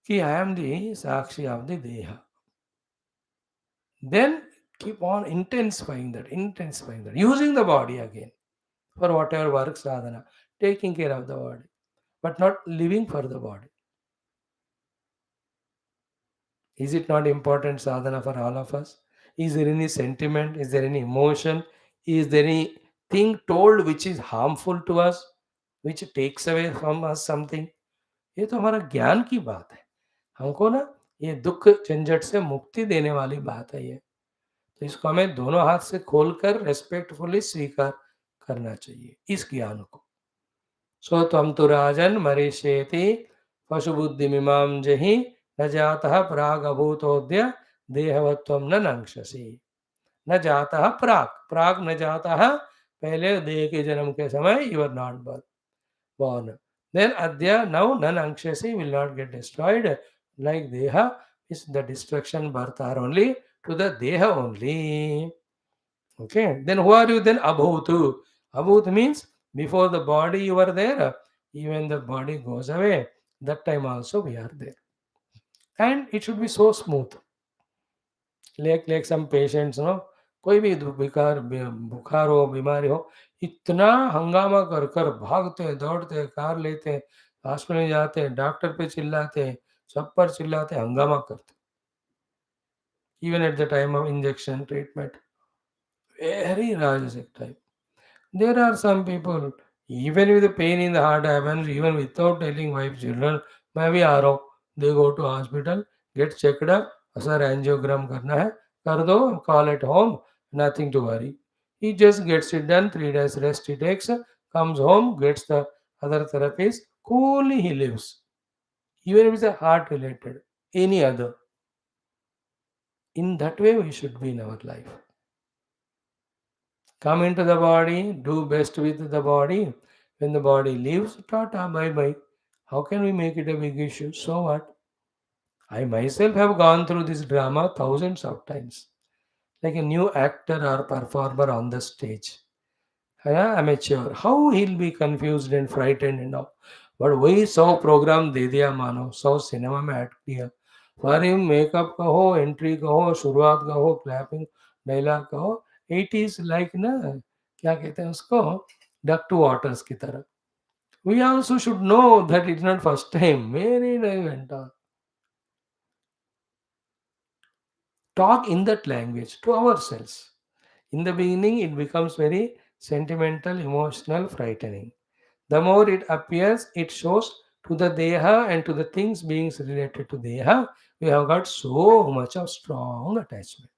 कि I am the Sakshi of the Deha. Then keep on intensifying that, using the body again for whatever work sadhana, taking care of the body, but not living for the body. Is it not important sadhana for all of us? Is there any sentiment? Is there any emotion? Is there anything told which is harmful to us, which takes away from us something? ये तो हमारा ज्ञान की बात है. हमको ना ये दुख झंझट से मुक्ति देने वाली बात है ये. तो इसको हमें दोनों हाथ से खोलकर रेस्पेक्टफुली स्वीकार करना चाहिए इस ज्ञान को। सो त्वं तु राजन् मरिष्येति पशुबुद्धिमिमां जहि न जातः प्रागभूतोऽद्य देहवत्वं न नङ्क्षसि। न जातः प्राग, प्राग न जातः, पहले देह के जन्म के समय you are not born. Then Adya, now none anxiously will not get destroyed. Like Deha is the destruction, birth are only to the Deha only. Okay. Then who are you then? Abhutu. Abhut means before the body you are there. Even the body goes away. That time also we are there. And it should be so smooth. Like some patients, no, कोई भी बुखार हो, बीमारी हो, इतना हंगामा कर कर भागते हैं, दौड़ते हैं, कार लेते हैं, हॉस्पिटल में जाते हैं, डॉक्टर पे चिल्लाते हैं, सब पर चिल्लाते हैं, हंगामा करते हैं, even at the time of injection treatment, very राजसिक type. There are some people, even with the pain in the heart happens, even without telling wife, children, मैं भी आ रहा हूँ, they go to hospital, get checked up, sir angiogram करना है, कर दो, call at home, nothing to worry. He just gets it done, 3 days rest he takes, comes home, gets the other therapies, coolly he lives. Even if it's a heart related, any other. In that way we should be in our life. Come into the body, do best with the body. When the body leaves, tata, bye bye. How can we make it a big issue? So what? I myself have gone through this drama thousands of times, like a new actor or performer on the stage. Amateur. How he'll be confused and frightened and all. But वही 100 programme दे दिया मानो, 100 cinema में act किया. For him makeup कहो, entry कहो, शुरुआत कहो, clapping, dialogue कहो, इट इज लाइक ना, क्या कहते हैं उसको, डक टू वाटर्स की तरह. We also should know that it's not first time. Very नहीं घंटा talk in that language to ourselves. In the beginning, it becomes very sentimental, emotional, frightening. The more it appears, it shows to the Deha and to the things being related to Deha, we have got so much of strong attachment.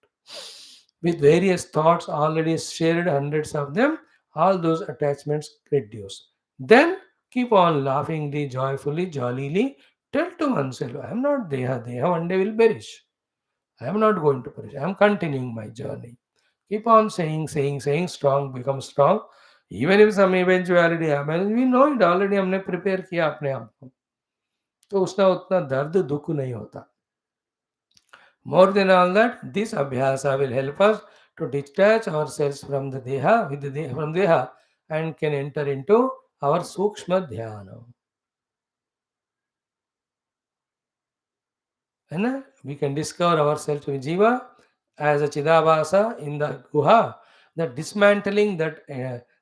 With various thoughts already shared, hundreds of them, all those attachments reduce. Then keep on laughingly, joyfully, jollily. Tell to oneself, I am not Deha, Deha one day will perish. I am not going to perish. I am continuing my journey. Keep on saying, strong becomes strong. Even if some eventuality happens, we know it already, हमने prepare किया अपने आप को, तो उसका उतना दर्द दुख नहीं होता. More than all that, this abhyasa will help us to detach ourselves from the deha, from deha, and can enter into our sukshma dhyana. And we can discover ourselves with jiva as a chidabhasa in the guha, the dismantling that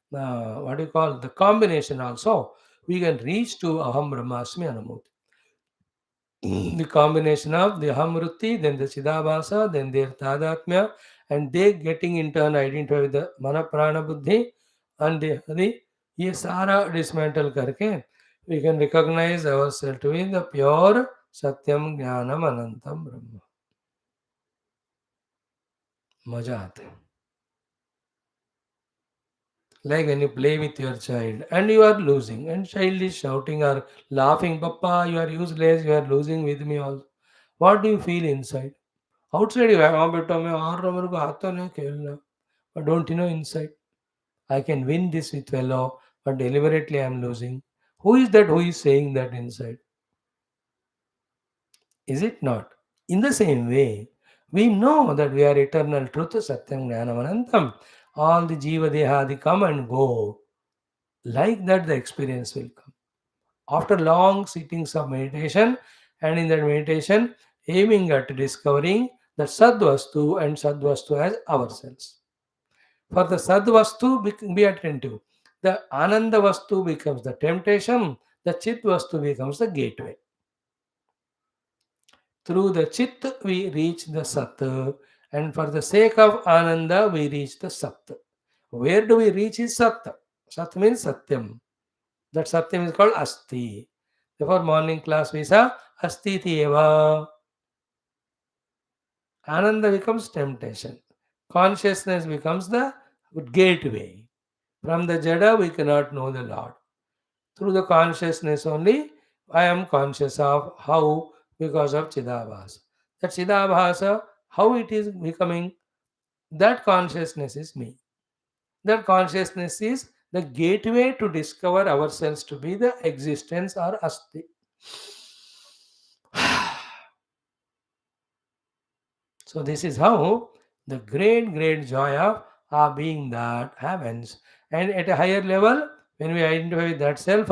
what do you call the combination also, we can reach to aham brahmasmi anumoti. The combination of the ahamruti, then the chidabhasa, then their tadatmya, and they getting in turn identified with the mana prana buddhi and the hadi, ये सारा dismantle करके we can recognize ourselves to be the pure satyam jnanam anantam brahma. मजा आता है. Like when you play with your child and you are losing, and child is shouting or laughing, Papa, you are useless, you are losing with me also. What do you feel inside? Outside you have, हाँ बेटा मैं हार रहा हूँ, मेरे को आता नहीं खेलना. But don't you know inside? I can win this with fellow, but deliberately I am losing. Who is that who is saying that inside? Is it not? In the same way, we know that we are eternal truth, Satyam Jnanam Anantam. All the Jiva Deha, they come and go. Like that, the experience will come. After long sittings of meditation, and in that meditation, aiming at discovering the Sadvastu and Sadvastu as ourselves. For the Sadvastu, be attentive. The Ananda Vastu becomes the temptation, the Chit Vastu becomes the gateway. Through the Chit, we reach the Sat, and for the sake of Ananda, we reach the Sat. Where do we reach is Sat? Sat means Satyam. That Satyam is called Asti. Therefore, morning class we saw Asti Eva. Ananda becomes temptation. Consciousness becomes the gateway. From the Jada, we cannot know the Lord. Through the consciousness only, I am conscious of how, because of Chidabhasa. That Chidabhasa, how it is becoming, that consciousness is me. That consciousness is the gateway to discover ourselves to be the existence or asti. So this is how the great joy of our being that happens. And at a higher level, when we identify with that self,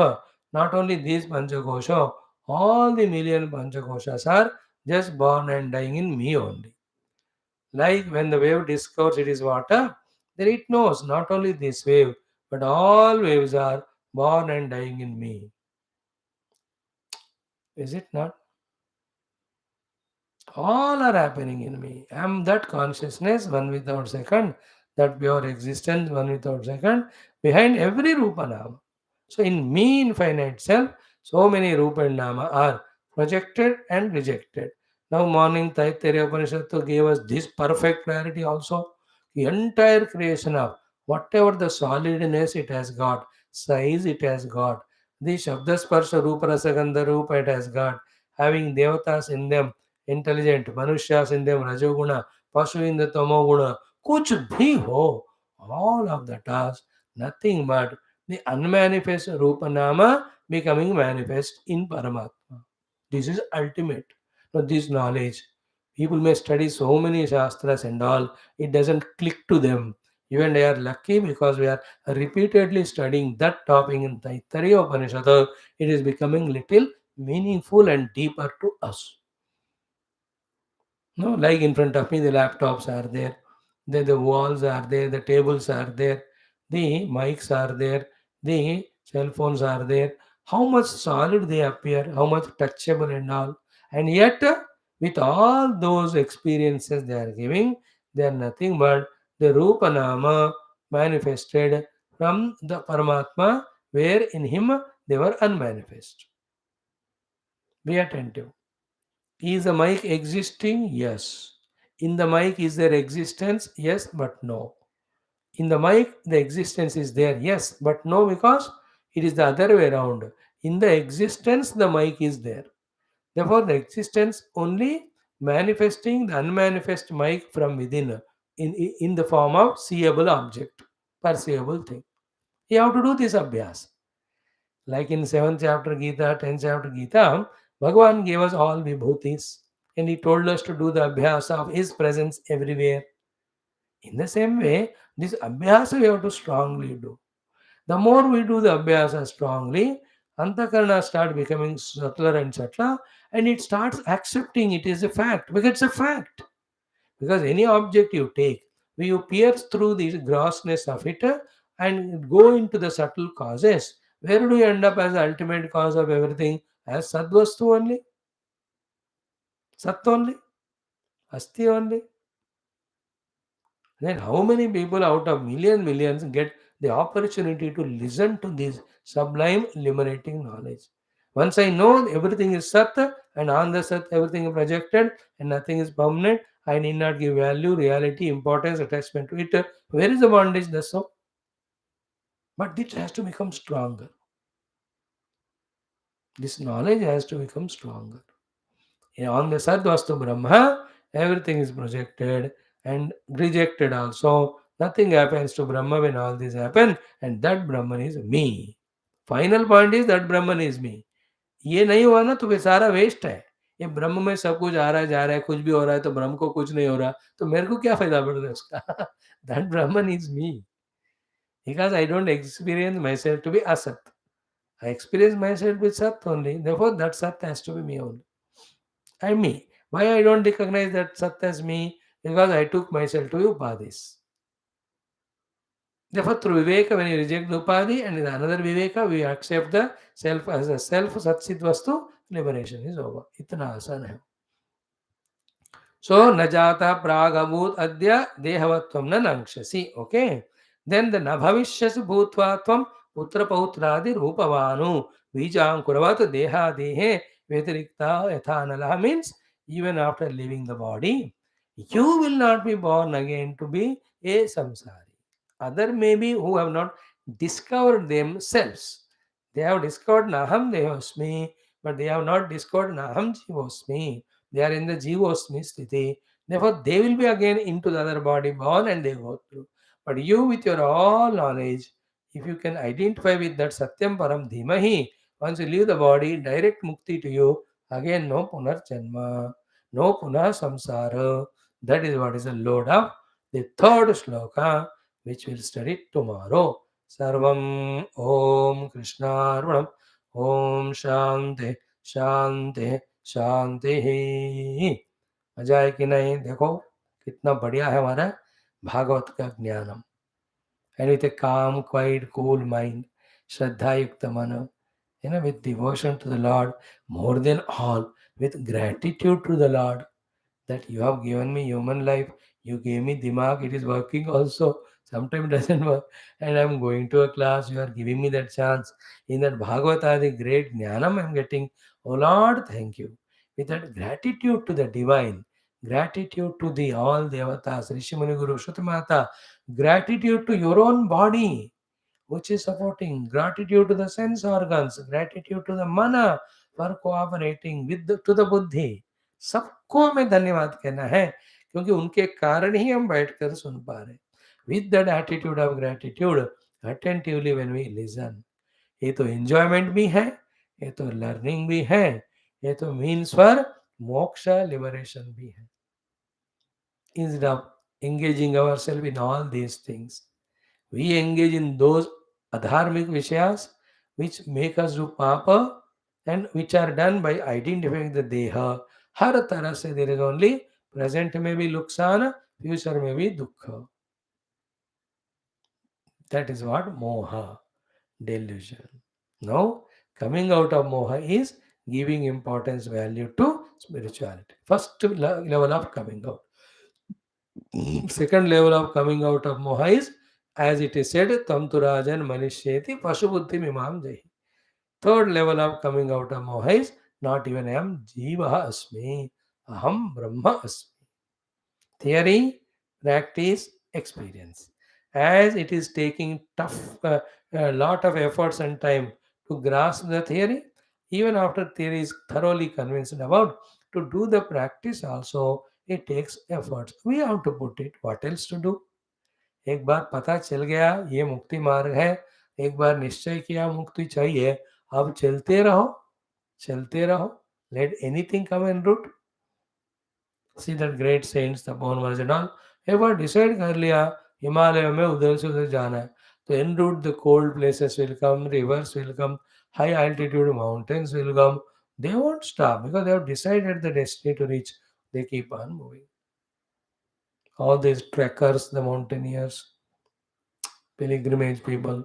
not only these Panchakosha, all the million Panchakoshas are just born and dying in me only. Like when the wave discovers it is water, then it knows not only this wave, but all waves are born and dying in me. Is it not? All are happening in me. I am that consciousness, one without second, that pure existence, one without second, behind every Rupa Nama. So in me, infinite self, so many Rupa and Nama are projected and rejected. Now morning Taittiriya Upanishad gave us this perfect clarity also. The entire creation of whatever the solidness it has got, size it has got, the Shabda Sparsha Rupa Rasagandha Rupa it has got, having devatas in them, intelligent मनुष्य in them rajoguna, pasu in the tamoguna, kuch bhi ho, all of that are nothing but the unmanifest rupa nama becoming manifest in Paramatma. This is ultimate. Now this knowledge, people may study so many shastras and all, it doesn't click to them. Even they are lucky because we are repeatedly studying that topic in Taittiriya Upanishad. It is becoming little meaningful and deeper to us. No, like in front of me, the laptops are there, the walls are there, the tables are there, the mics are there, the cell phones are there. How much solid they appear, how much touchable and all. And yet, with all those experiences they are giving, they are nothing but the Rupa Nama manifested from the Paramatma, where in him they were unmanifest. Be attentive. Is the mic existing? Yes. In the mic, is there existence? Yes, but no. In the mic, the existence is there. Yes, but no, because it is the other way around. In the existence, the mic is there. Therefore, the existence only manifesting the unmanifest mic from within in the form of seeable object, perceivable thing. You have to do this abhyas. Like in 7th chapter Gita, 10th chapter Gita, Bhagavan gave us all vibhutis and he told us to do the abhyasa of his presence everywhere. In the same way, this abhyasa we have to strongly do. The more we do the abhyasa strongly, antakarna start becoming subtler and subtler and it starts accepting it is a fact because it's a fact. Because any object you take, when you pierce through the grossness of it and go into the subtle causes, where do you end up as the ultimate cause of everything? As Sadvastu only, Sat only, Asti only. Then how many people out of millions get the opportunity to listen to this sublime liberating knowledge? Once I know everything is Sat and on the Sat everything is projected and nothing is permanent, I need not give value, reality, importance, attachment to it. Where is the bondage? That's so. But it has to become stronger. This knowledge has to become stronger. On the Sadvastu Brahma, everything is projected and rejected also. Nothing happens to Brahma when all this happen, and that Brahman is me. Final point is that Brahman is me. ये नहीं हुआ ना तो वे सारा waste है. ये ब्रह्म में सब कुछ आ रहा है जा रहा है कुछ भी हो रहा है तो ब्रह्म को कुछ नहीं हो रहा तो मेरे को क्या फायदा पड़ रहा है उसका. That Brahman is me because I don't experience myself to be asat. I experience myself with Sat only. Therefore, that Sat has to be me only. And me. Why I don't recognize that Sat as me? Because I took myself to Upadis. Therefore, through Viveka, when you reject the Upadi and in another Viveka, we accept the self as a self, Satsit Vastu, liberation is over. Itna asan hai. So, Najata Pragabhut Adya Dehavatvam na Nankshasi. Okay. Then the Nabhavishyas Bhutvatvam Putra Pautradi Rupavanu Vijam Kuravat Deha Dehe Vetirikta Yathanalaha means even after leaving the body, you will not be born again to be a samsari. Other maybe who have not discovered themselves. They have discovered Naham Devasmi, but they have not discovered Naham Jivosmi. They are in the Jivosmi sthiti. Therefore, they will be again into the other body born and they go through. But you, with your all knowledge, if you can identify with that Satyam Param Dhimahi, once you leave the body, direct mukti to you, again no punarjanma, no punah samsara. That is what is the load of the third sloka, which we'll study tomorrow. सर्वं ओम कृष्णार्पणम् ओम शांति शांति शांति ही। मजा है कि नहीं? देखो कितना बढ़िया है हमारा भागवत का ज्ञानम। एंड विथ ए काम क्वाइट कूल माइंड, श्रद्धा युक्त मन, with devotion to the Lord, more than all, with gratitude to the Lord, that you have given me human life, you gave me dimag, it is working also. Sometimes it doesn't work, and I'm going to a class, you are giving me that chance. In that Bhagavata, the great jnanam I'm getting. Oh Lord, thank you. With that gratitude to the divine, gratitude to the all devatas, Rishi Muni Guru, Shruti Mata, gratitude to your own body, which is supporting, gratitude to the sense organs, gratitude to the mana for cooperating with to the buddhi. सबको हमें धन्यवाद कहना है, क्योंकि उनके कारण ही हम बैठकर सुन पा रहे। With that attitude of gratitude, attentively when we listen, ये तो एंजॉयमेंट भी है, ये तो लर्निंग भी है, ये तो मीन्स फॉर मोक्ष लिबरेशन भी है। Instead of engaging ourselves in all these things, we engage in those adharmic vishayas which make us do papa and which are done by identifying the deha. हर तरह से there is only present में भी नुकसान, future में भी दुख. That is what moha, delusion. Now, coming out of moha is giving importance, value to spirituality. First level of coming out. Second level of coming out of moha is, as it is said, tam tu rajan manishyeti pashubuddhi mimam jahi. Third level of coming out of moha is, not even I am jiva asmi, aham brahma asmi. Theory, practice, experience. As it is taking a lot of efforts and time to grasp the theory, even after theory is thoroughly convinced about, to do the practice also, it takes efforts. We have to put it. What else to do? एक बार पता चल गया ये मुक्ति मार्ग है, एक बार निश्चय किया मुक्ति चाहिए, अब चलते रहो, let anything come en route. See that great saints, the born virgin, all एक बार डिसाइड कर लिया हिमालय में उधर से उधर जाना है, तो en route the cold places will come, rivers will come, high altitude mountains will come. They won't stop because they have decided the destiny to reach. They keep on moving. All these trekkers, the mountaineers, pilgrimage people,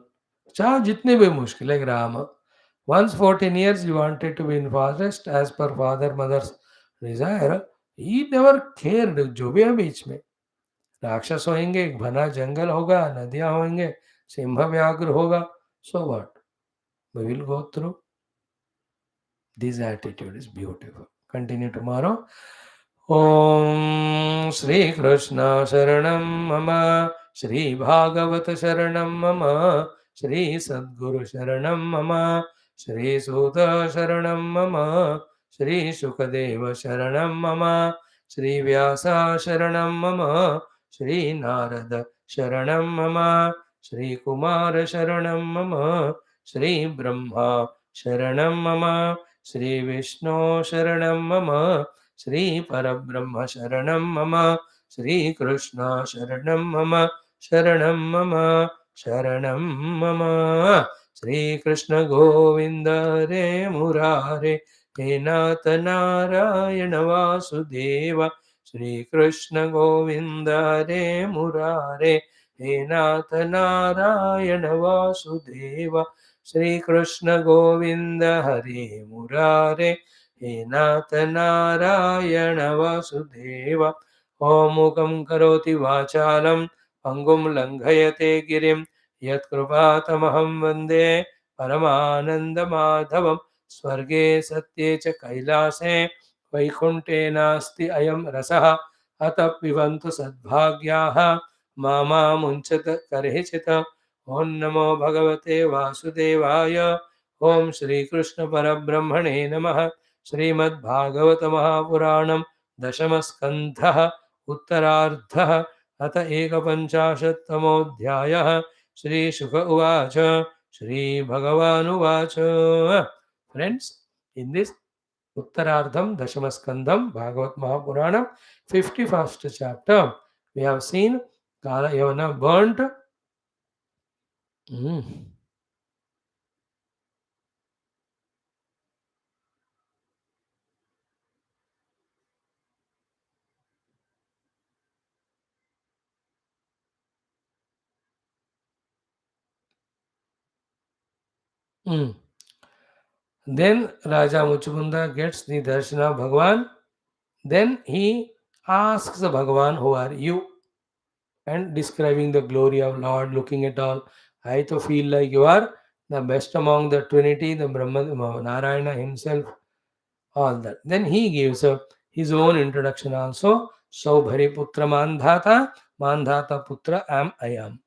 चाहे जितने भी मुश्किल है, Ram once 14 years he wanted to be in forest as per father mother's desire. He never cared जो भी है बीच में, राक्षस होंगे, एक घना जंगल होगा, नदियां होंगे, सिंह व्याघ्र होगा, so what, we will go through. This attitude is beautiful. Continue tomorrow. Om Shri Krishna Sharanam Mama, Shri Bhagavat Sharanam Mama, Shri Sadguru Sharanam Mama, Shri Sudha Sharanam Mama, Shri Shukadeva Sharanam Mama, Shri Vyasa Sharanam Mama, Shri Narada Sharanam Mama, Shri Kumar Sharanam Mama, Shri Brahma Sharanam Mama, Shri Vishnu Sharanam Mama, Shri Parabrahma Sharanam Mama, Shri Krishna Sharanam Mama, Sharanam Mama, Sharanam Mama. Shri Krishna Govinda Re Murare, He Nath Narayana Vasudeva. Shri Krishna Govinda Re Murare, He Nath Narayana Vasudeva. Shri Krishna Govinda Hare Murare, He Nath Narayana Vasudeva. Om Mukam Karoti Vachalam, Pangum Langhayate Girim, Yat Krupatamaham Vande, Paramananda Madhavam, Swarge Satye Cha Kailase, Vaikunte Nasti Ayam Rasaha, Atap Vivantu Sadbhagyaha, Mama Munchat Karhichita, ओम नमो भगवते वासुदेवाय। ओम श्री कृष्ण परब्रह्मणे नमः। श्रीमद्भागवत महापुराणम दशम स्कंधः उत्तरार्धः अथ एकपञ्चाशत्तमोऽध्यायः। श्री शुक उवाच Shri भगवानुवाच। Friends, in this Uttarardham Dashamaskandham Bhagavat Mahapuranam 51st chapter, we have seen Kala Yavana burnt. Mm. Mm. Then Raja Muchukunda gets the darshan of Bhagavan. Then he asks the Bhagavan, who are you? And describing the glory of Lord, looking at all. I to feel like you are the best among the Trinity, the Brahma, Narayana himself, all that. Then he gives his own introduction also. Saubhari Putra Mandhata, Mandhata Putra am I am.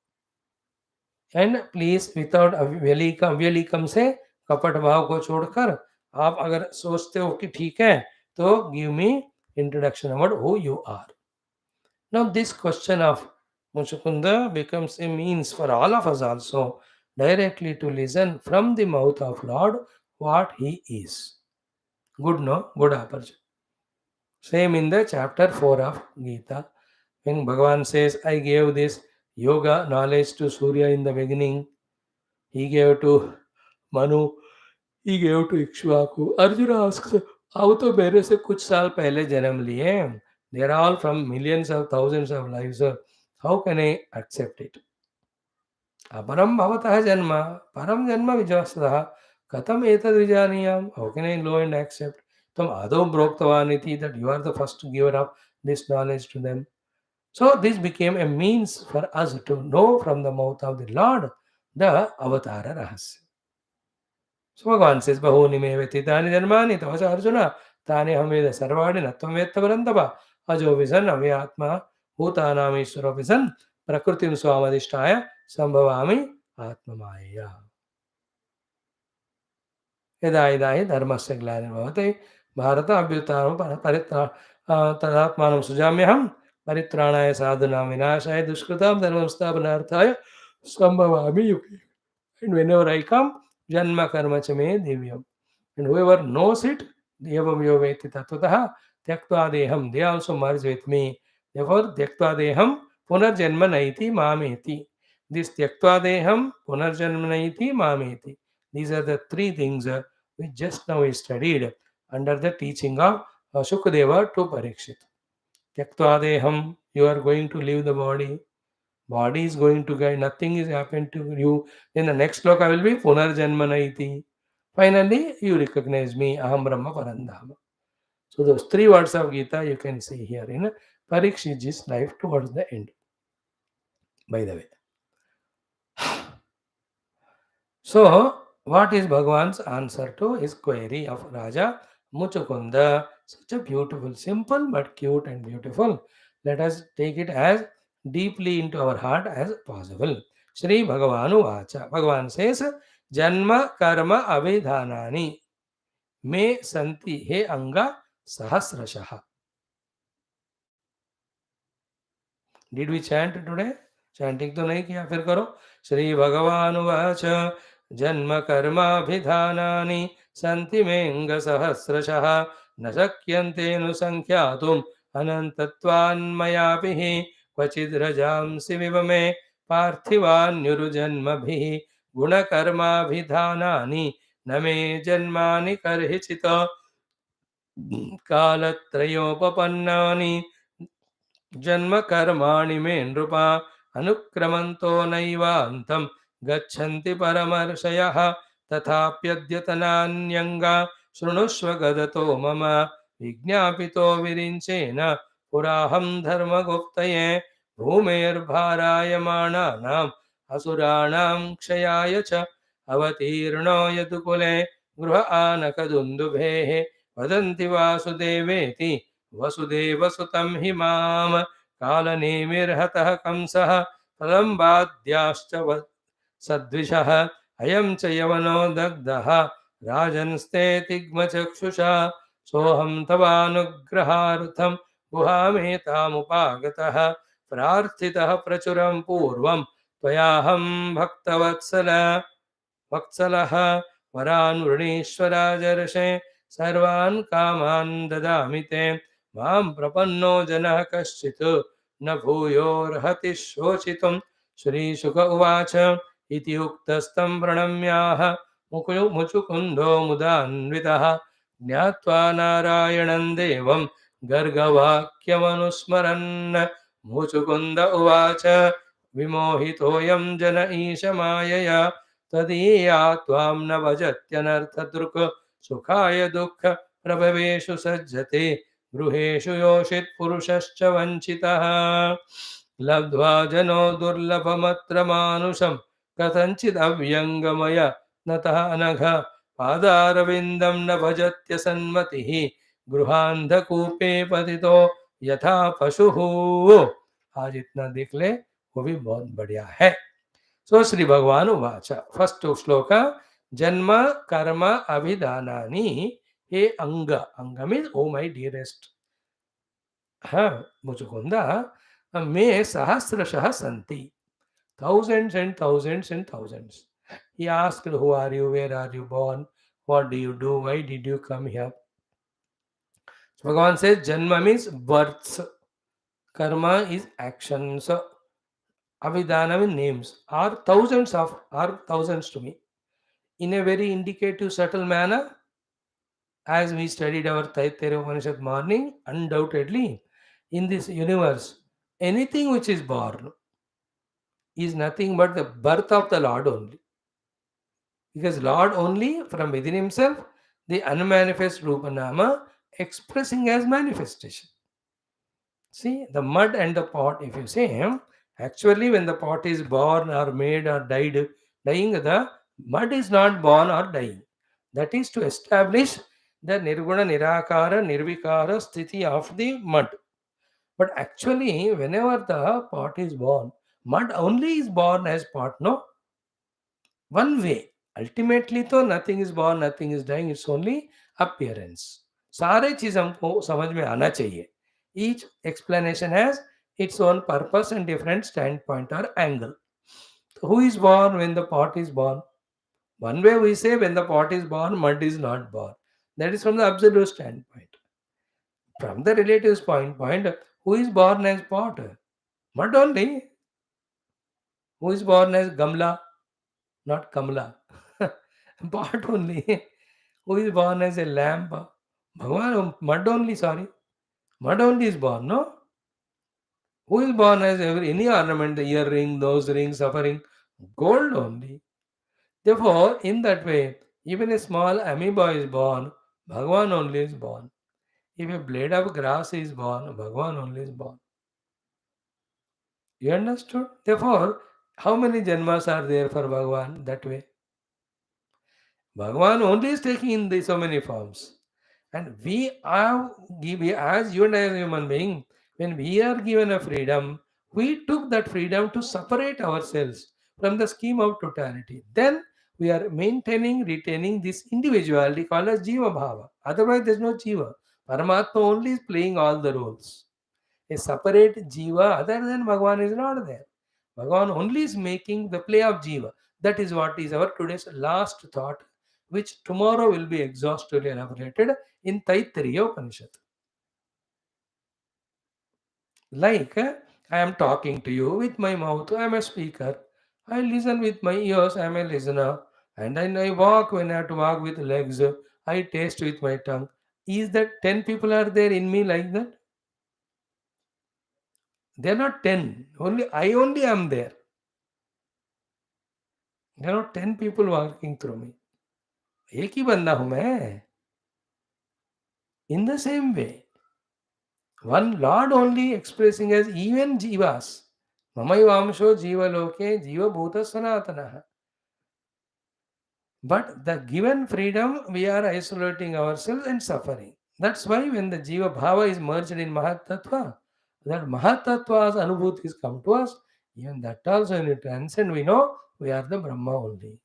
And please without व्यलीकम से कपट भाव को छोड़कर आप अगर सोचते हो कि ठीक है तो give me introduction about who you are. Now this question of Muchukund becomes a means for all of us also directly to listen from the mouth of Lord what he is. Good, no? Good opportunity. Same in the chapter 4 of Gita. When Bhagavan says, I gave this yoga knowledge to Surya in the beginning, he gave to Manu, he gave to Ikshvaku. Arjuna asks, अब तो मेरे से कुछ साल पहले जन्म लिए हैं. They are all from millions of thousands of lives. How can I accept it? अपरम भवतः जन्म परम जन्म विजयस्तः कथम एतद् विजानीयाम. How can I know and accept? तुम आदौ प्रोक्तवान् इति that you are the first giver of this knowledge to them. So this became a means for us to know from the mouth of the Lord the Avatara Rahasya. So Bhagavan says, Bahuni me vetitani janmani tavasa Arjuna tani hamveda sarvani natvam vetta parantapa ajo visan avyatma bhutanam ishvaro visan prakritim swamadhishtaya sambhavami atmamaya. यदा यदा हि धर्मस्य ग्लानिर्भवति भारत अभ्युत्थानं तदात्मानं सृजाम्यहं परित्राणाय साधूनां विनाशाय दुष्कृतां धर्मस्थापनार्थाय सम्भवामि युगे. And whenever I come, janma karma cha me divyam. And whoever knows it, devam yo veti tattvataha tyaktva deham, they also merge with me. Therefore, tyaktva deham punarjanma naiti mameti. This tyaktva deham punarjanma naiti mameti. These are the three things we just now studied under the teaching of Shukadeva to Parikshit. Tyaktva deham, you are going to leave the body. Body is going to die, nothing is happened to you. In the next sloka will be Punarjanmana iti. Finally, you recognize me, Aham Brahma Parandhama. So those three words of Gita you can see here in Parikshitji's life towards the end. By the way. So, what is Bhagavan's answer to his query of Raja Muchukunda? Such a beautiful, simple but cute and beautiful. Let us take it as deeply into our heart as possible. Shri Bhagavanu Vacha. Bhagavan says, Janma Karma Avedhanani Me Santi He Anga Sahasrashaha. Did we chant today? Chanting तो नहीं किया, फिर करो. श्री भगवान उवाच जन्म कर्माभिधानानि सन्ति मेऽङ्ग सहस्रशः न शक्यन्तेऽनुसङ्ख्यातुम् अनन्तत्वान्मयाभिः क्वचिद् रजांसि विव मे पार्थिवान्युरुजन्मभिः गुणकर्माभिधानानि न मे जन्मानि कर्हिचित् कालत्रयोपपन्नानि जन्म कर्माणि मे नृपा अनुक्रमन्तो नैवान्तं गच्छन्ति परमर्षयः तथाप्यद्यतनान्यङ्गा शृणुष्व गदतो मम विज्ञापितो विरिञ्चेन पुराहं धर्मगुप्तये भूमेर्भारायमाणानाम् असुराणां क्षयाय च अवतीर्णो यदुकुले गृह आनकदुन्दुभेः वदन्ति वासुदेवेति वसुदेवसुतं हि माम कालनेमिर्हतः कंसः प्रलम्बाद्याश्च सद्विषः अयं च यवनो दग्धः राजन्स्ते तिग्मचक्षुषा सोऽहं तवानुग्रहार्थं गुहामेतामुपागतः प्रार्थितः प्रचुरं पूर्वं त्वयाहं भक्तवत्सल वत्सलः वरान् वृणीश्वराजर्षे सर्वान् कामान् ददामि ते मां प्रपन्नो जनः कश्चित् न भूयोर्हति शोचितुम् श्रीशुक उवाच इति उक्तस्तं प्रणम्याः मुचुकुन्दो मुदान्वितः ज्ञात्वा नारायणं देवं गर्गवाक्यमनुस्मरन् मुचुकुन्द उवाच विमोहितोऽयं जन ईशमायया तदीया त्वां न भजत्यनर्थदृक् सुखाय दुःख प्रभवेषु सज्जते गृहेषु योषित् पुरुषश्च वञ्चितः लब्ध्वा जनो दुर्लभमत्र मानुषं कथञ्चिदव्यङ्गमय नतः अनघ पादारविन्दं न भजत्य सन्मतिः गृहान्धकूपे पतितो यथा पशुः। आज इतना देख ले वो भी बहुत बढ़िया है। सो श्री भगवान उवाच फर्स्ट श्लोक जन्म कर्म अभिधानानि हे अंग अंग मीन्स ओ माय डियरेस्ट हाँ मुचुकुंद मे सहस्रशः सन्ति thousands and thousands and thousands. He asked, who are you, where are you born, what do you do, why did you come here? So Bhagavan says janma means births, karma is actions, avidana means names, are thousands to me. In a very indicative, subtle manner, as we studied our Taittiriya Upanishad morning, undoubtedly, in this universe, anything which is born is nothing but the birth of the Lord only. Because Lord only from within himself, the unmanifest Rupa Nama expressing as manifestation. See, the mud and the pot, if you say, actually when the pot is born or made or dying, the mud is not born or dying. That is to establish the Nirguna, Nirakara, Nirvikara sthiti of the mud. But actually, whenever the pot is born, mud only is born as pot, no? One way. Ultimately, तो nothing is born, nothing is dying, it's only appearance. सारे चीज हमको समझ में आना चाहिए. Each explanation has its own purpose and different standpoint or angle. So who is born when the pot is born? One way we say when the pot is born, mud is not born. That is from the absolute standpoint. From the relative point, who is born as pot? Mud only. Who is born as Gamla? Not Kamla. Pot only. Who is born as a lamp? Bhagavan, mud only, sorry. Mud only is born, no? Who is born as any ornament, the earring, those rings, suffering? Gold only. Therefore, in that way, even a small amoeba is born, Bhagavan only is born. If a blade of grass is born, Bhagavan only is born. You understood? Therefore, how many janmas are there for Bhagavan that way? Bhagavan only is taking in so many forms. And we as you and I as human being, when we are given a freedom, we took that freedom to separate ourselves from the scheme of totality. Then we are retaining this individuality called as Jiva Bhava. Otherwise, there is no Jiva. Paramatma only is playing all the roles. A separate Jiva other than Bhagavan is not there. Bhagavan only is making the play of Jiva. That is what is our today's last thought, which tomorrow will be exhaustively elaborated in Taittiriya Upanishad. Like I am talking to you with my mouth, I am a speaker. I listen with my ears, I am a listener. And then I walk when I have to walk with legs. I taste with my tongue. Is that 10 people are there in me like that? They are not 10. I only am there. There are not 10 people walking through me. एक ही बंदा हूं मैं. In the same way, one Lord only expressing as even jivas. Mamayvamsho jiva loke jiva bhuta sanatana. But the given freedom, we are isolating ourselves and suffering. That's why when the jiva bhava is merged in Mahatattva, that Mahatattva's anubhuti is come to us, Even that also when we transcend, we know we are the Brahma only.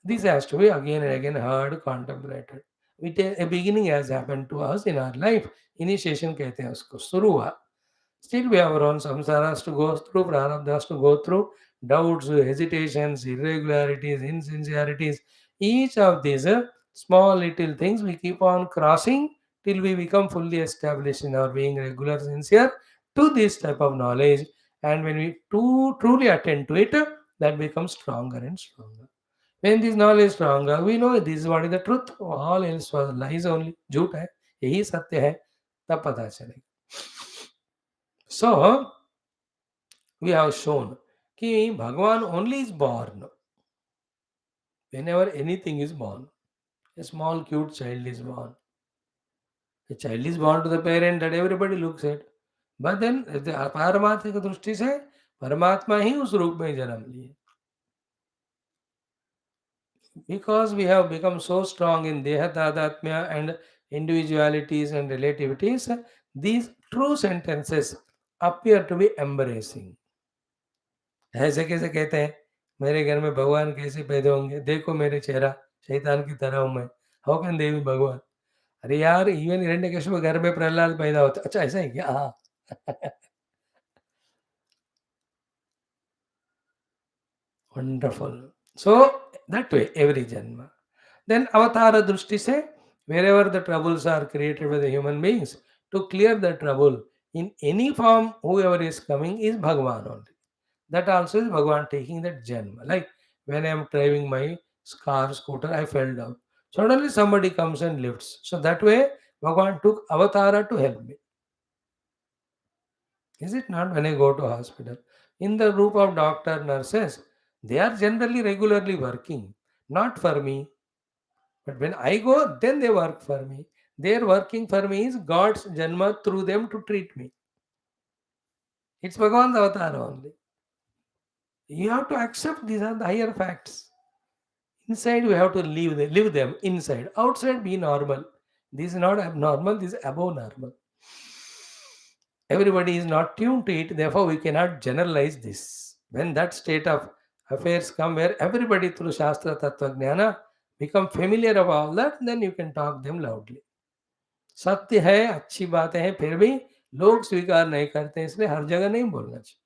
This has to be again and again heard, contemplated. We take a beginning has happened to us in our life. Initiation कहते हैं उसको, शुरू हुआ. Still we have our own samsaras to go through, prarabdhas to go through, doubts, hesitations, irregularities, insincerities. Each of these small little things we keep on crossing till we become fully established in our being regular, sincere to this type of knowledge. And when we truly attend to it, that becomes stronger and stronger. When this knowledge is stronger, we know this is what is the truth. All else was lies only. झूठ है, यही सत्य है. तब पता चलेगा. So we have shown कि Bhagavan only is born whenever anything is born. A small cute child is born. A child is born to the parent that everybody looks at. But then पारमार्थिक दृष्टि से परमात्मा ही उस रूप में जन्म लिए. Because we have become so strong in Deha Tadatmya and individualities and relativities, these true sentences appear to be embracing. ऐसे कैसे कहते हैं, मेरे घर में भगवान कैसे पैदा होंगे, देखो मेरे चेहरा शैतान की तरह हूं मैं. हाउ कैन देवी भगवान? अरे यार, इवन हिरण्यकशिपु घर में प्रहलाद पैदा होता. अच्छा ऐसा है क्या? हाँ. Wonderful. So that way every janma. Then avatara drushti se, wherever the troubles are created by the human beings, to clear the trouble in any form, whoever is coming is Bhagavan only. That also is Bhagavan taking that janma. Like when I am driving my car, scooter, I fell down. Suddenly somebody comes and lifts. So that way Bhagavan took avatara to help me. Is it not? When I go to hospital, in the group of doctor, nurses, they are generally regularly working, not for me. But when I go, then they work for me. Their working for me is God's janma through them to treat me. It's Bhagavan's avatar only. You have to accept these are the higher facts. Inside, we have to live them inside. Outside, be normal. This is not abnormal, this is above normal. Everybody is not tuned to it, therefore, we cannot generalize this. When that state of affairs come where everybody through Shastra Tattva Jnana become familiar of all that, then you can talk them loudly. सत्य है, अच्छी बातें हैं, फिर भी लोग स्वीकार नहीं करते, इसलिए हर जगह नहीं बोलना चाहिए.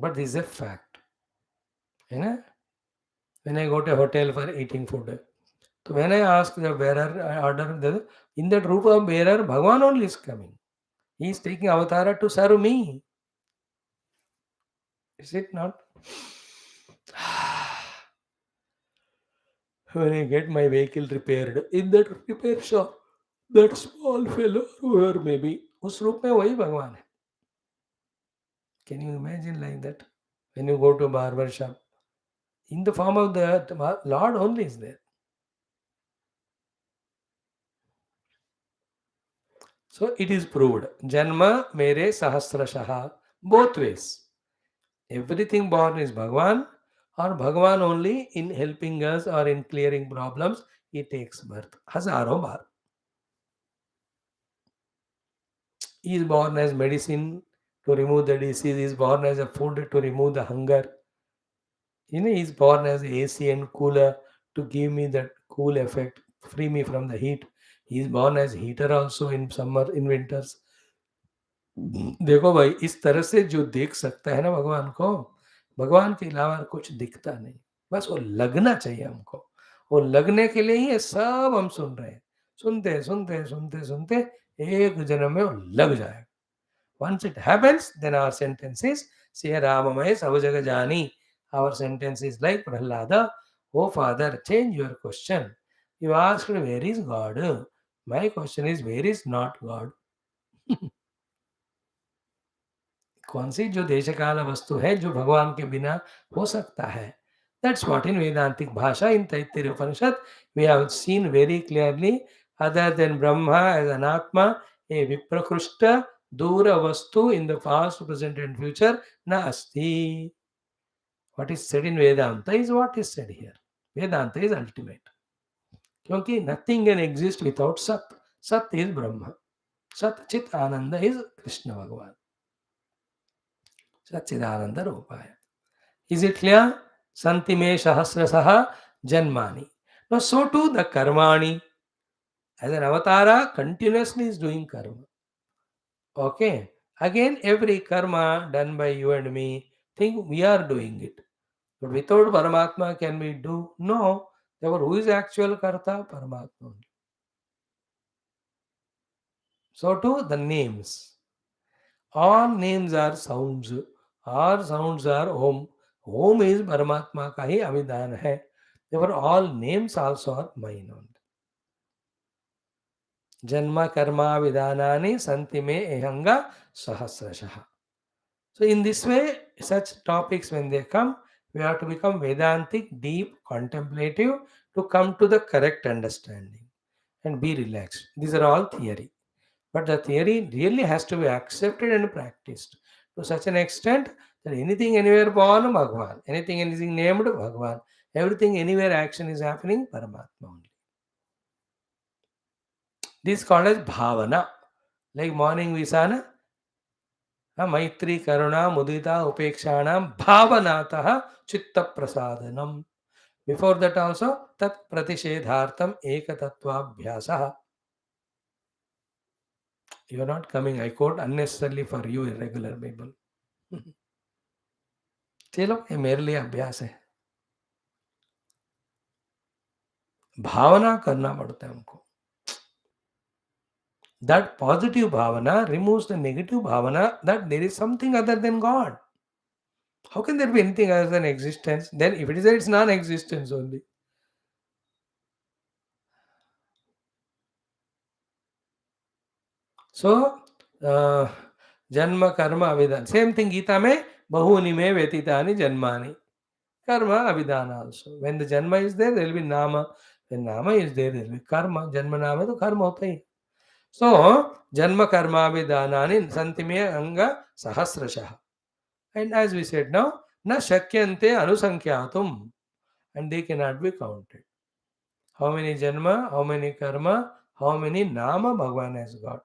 बट दिस ए फैक्ट है ना. When I go to hotel for eating food, तो when I ask the bearer order, in that रूप ऑफ बेरर भगवान only is coming. He is taking अवतार to serve me. Is it not? When I get my vehicle repaired in that repair shop, that small fellow, whoever may be, उस रूप में वही भगवान है. Can you imagine like that? When you go to barber shop, in the form of the Lord only is there. So it is proved. Janma mere sahasrashaha. Both ways. Everything born is Bhagwan, or Bhagwan only in helping us or in clearing problems, he takes birth. Hazaro bar. He is born as medicine to remove the disease, he is born as a food to remove the hunger. He is born as AC and cooler to give me that cool effect, free me from the heat. He is born as heater also in summer, in winters. देखो भाई, इस तरह से जो देख सकता है ना भगवान को, भगवान के अलावा कुछ दिखता नहीं. बस वो लगना चाहिए हमको. वो लगने के लिए ही ये सब हम सुन रहे हैं. सुनते सुनते सुनते सुनते एक जन्म में वो लग जाएगा. Once it happens, then our sentence is Siya Ramamaya Savajaga Jani. Our sentence is like Prahlada, oh Father, change your question. You asked where is God? My question is where is not God? कौन सी जो देश काल वस्तु है जो भगवान के बिना हो सकता है? That's what in Vedantic Bhasha, in Taittiriya Upanishad, we have seen very clearly, other than Brahma as an Atma, a Viprakrishta, Dura Vastu in the past, present and future, na asti. What is said in Vedanta is what is said here. Vedanta is ultimate. क्योंकि nothing can exist without Sat. Sat is Brahma. Sat Chit Ananda is Krishna Bhagavan. Satchidananda Rupaya. Is it clear? Santime Sahasrasaha Janmani. Now, so too the Karmani. As an avatara, continuously is doing karma. Okay. Again, every karma done by you and me, think we are doing it. But without Paramatma, can we do? No. Therefore, who is actual karta? Paramatma only. So too the names. All names are sounds. All sounds are Om. Om is Paramatma ka hi avidhan hai. Therefore, all names also are mine only. Janma karma vidhanani santime ehanga sahasrashaha. So, in this way, such topics when they come, we have to become Vedantic, deep, contemplative to come to the correct understanding and be relaxed. These are all theory. But the theory really has to be accepted and practiced to such an extent that anything anywhere born, Bhagavan, anything named, Bhagavan, everything anywhere action is happening, Paramatma only. This is called as Bhavana. Like morning we saw, na? मैत्री करुणा मुदिता उपेक्षाणाम भावनातः चित्त प्रसादनम. Before that also tat pratishedartham ekatatvabhyasah. You are not coming. I quote unnecessarily for you irregular Bible. चलो ये मेरे लिए अभ्यास है. भावना करना पड़ता है हमको. That positive bhavana removes the negative bhavana that there is something other than God. How can there be anything other than existence? Then if it is there, it's non-existence only. So, janma karma avidhan. Same thing Gita mein, bahuni mein vetitani janmani. Karma avidhan also. When the janma is there, there will be nama. When nama is there, there will be karma. Janma nama to karma hota hi. So, janma karma avidhanani santime anga sahasrashaha. And as we said now, na shakyante anusankyatum. And they cannot be counted. How many janma, how many karma, how many nama Bhagavan has got.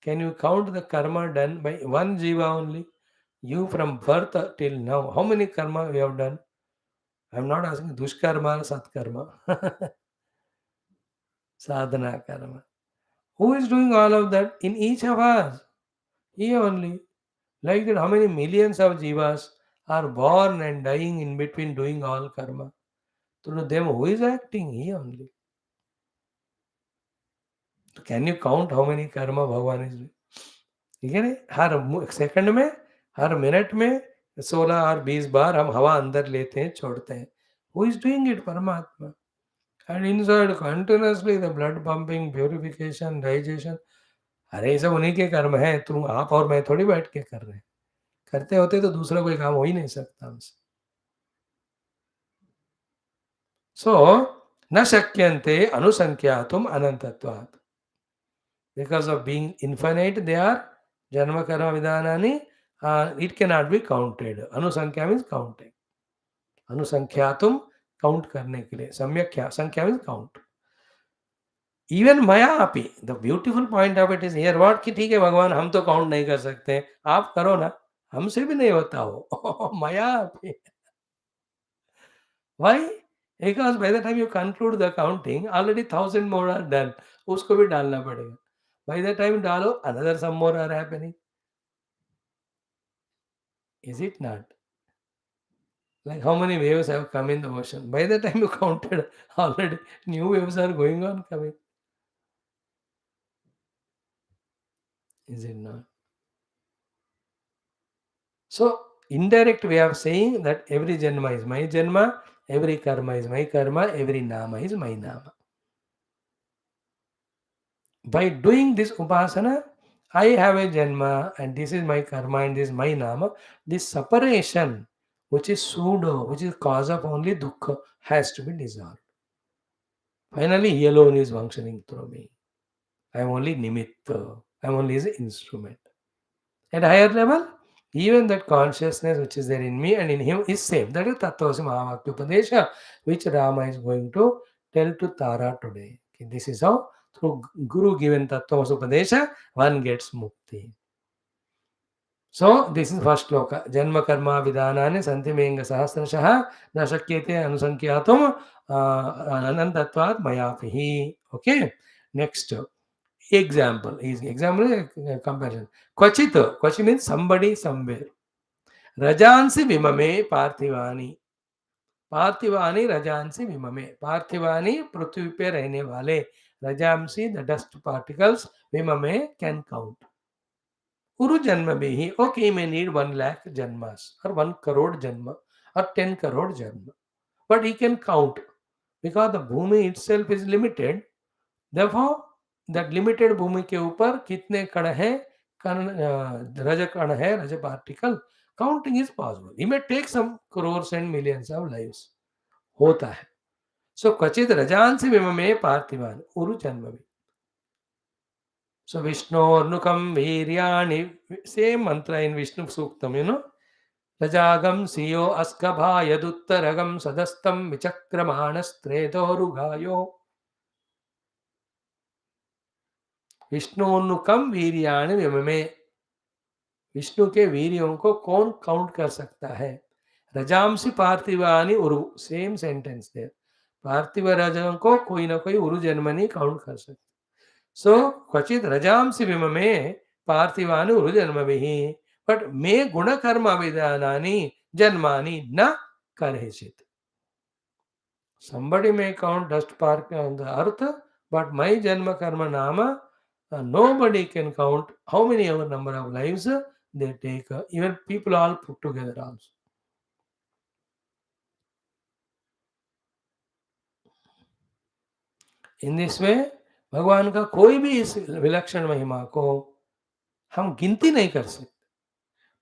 Can you count the karma done by one jiva only? You from birth till now, how many karma you have done? I am not asking dushkarma or satkarma. Sadhana karma. Who is doing all of that? In each of us. He only. Like that, how many millions of jivas are born and dying in between doing all karma? Through them, who is acting? He only. Can you count how many karma Bhagavan is doing? ठीक है ना. हर second में, हर minute में 16 और 20 बार हम हवा अंदर लेते हैं, छोड़ते हैं. Who is doing it? परमात्मा. And inside continuously the blood pumping, purification, digestion. अरे ये सब उन्हीं के कर्म है. तुम आप और मैं थोड़ी बैठ के कर रहे हैं. करते होते तो दूसरा कोई काम हो ही नहीं सकता हमसे. सो न शक्यन्ते अनुसंख्यातुम अनंतत्वात्. Because of being infinite, they are janma karma vidhanani. It cannot be counted. Anusankhya means counting. Anusankhyatum count करने के लिए. सम्यक संख्या means count. Even maya api. The beautiful point of it is here what कि ठीक है भगवान हम तो count नहीं कर सकते. आप करो ना. हमसे भी नहीं होता हो. Maya api. Why? Because by the time you conclude the counting, already 1,000 more are done. उसको भी डालना पड़ेगा. By the time डालो, another some more are happening. Is it not? Like how many waves have come in the ocean? By the time you counted, already new waves are going on coming. Is it not? So, indirect way of saying that every janma is my janma, every karma is my karma, every nama is my nama. By doing this upasana, I have a janma and this is my karma and this is my nama. This separation, which is pseudo, which is cause of only dukkha, has to be dissolved. Finally, he alone is functioning through me. I am only nimitta. I am only his instrument. At a higher level, even that consciousness which is there in me and in him is same. That is Tattvasi Maha, which Rama is going to tell to Tara today. Okay, this is how through Guru given Tattvasi Upadesha, one gets mukti. So this is first shloka. Janma karma vidhanani santi menga sahasrashah na shakyate anusankyatum anantatvat mayapihi. Okay. Next example is comparison. Kvachit. Kvachit means somebody somewhere. Rajansi vimame parthivani. पार्थिवानी रजांसी विममे पार्थिवानी पृथ्वी पे रहने वाले रजांसी the dust particles विममे can count Uru Janma Bihi, okay, he may need 1 lakh Janmas or 1 crore Janma or 10 crore Janma. But he can count because the Bhumi itself is limited. Therefore, that limited Bhumi के ऊपर कितने कण है रज कण है रज particle counting is possible. He may take some crores and millions of lives. होता है. So क्वचित रजांसि विममे पार्थिवान उरु जन्म भी. So Vishnornukam Viryani, same mantra in Vishnu Suktam, Rajagam Siyo Askabha Yaduttaragam Sadastam Vichakramanastretorugayo. विष्णुन्नुकम वीर्याणि विममे. Vishnu के वीर्यों को कौन काउंट कर सकता है? रजांसी पार्थिवानी उरु, सेम सेंटेंस देयर. पार्थिव रजों को कोई ना कोई उरु जन्मनी काउंट कर सकता. So, क्वचित रजांसि विममे पार्थिवानि उरुजन्मभिः, but मे गुणकर्म विधानानि जन्मानि न करहिचित्. Somebody may count dust park on the earth, but my janma karma nama, nobody can count how many ever number of lives they take, even people all put together also. In this way, भगवान का कोई भी इस विलक्षण महिमा को हम गिनती नहीं कर सकते.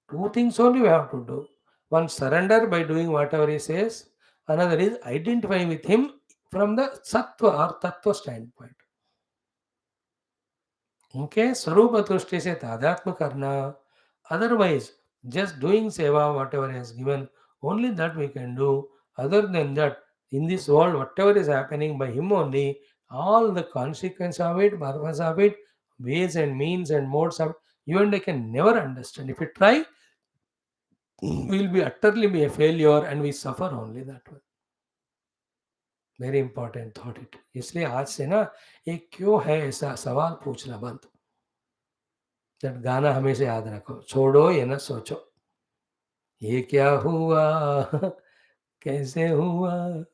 Two things only we have to do. One, surrender by doing whatever he says. Another is identifying with him from the sattva or tattva standpoint. Okay, Swarupa Drushti se tadhyatma karna. Otherwise, just doing seva, whatever he has given, only that we can do. Other than that, in this world, whatever is happening by him only, all the consequence of it, purpose of it, ways and means and modes of, you and I can never understand. If we try, we will be utterly be a failure and we suffer only that way. Very important thought it. इसलिए आज से ना एक क्यों है ऐसा सवाल पूछना बंद. जब गाना हमेशा याद रखो, छोड़ो ये ना सोचो ये क्या हुआ, कैसे हुआ,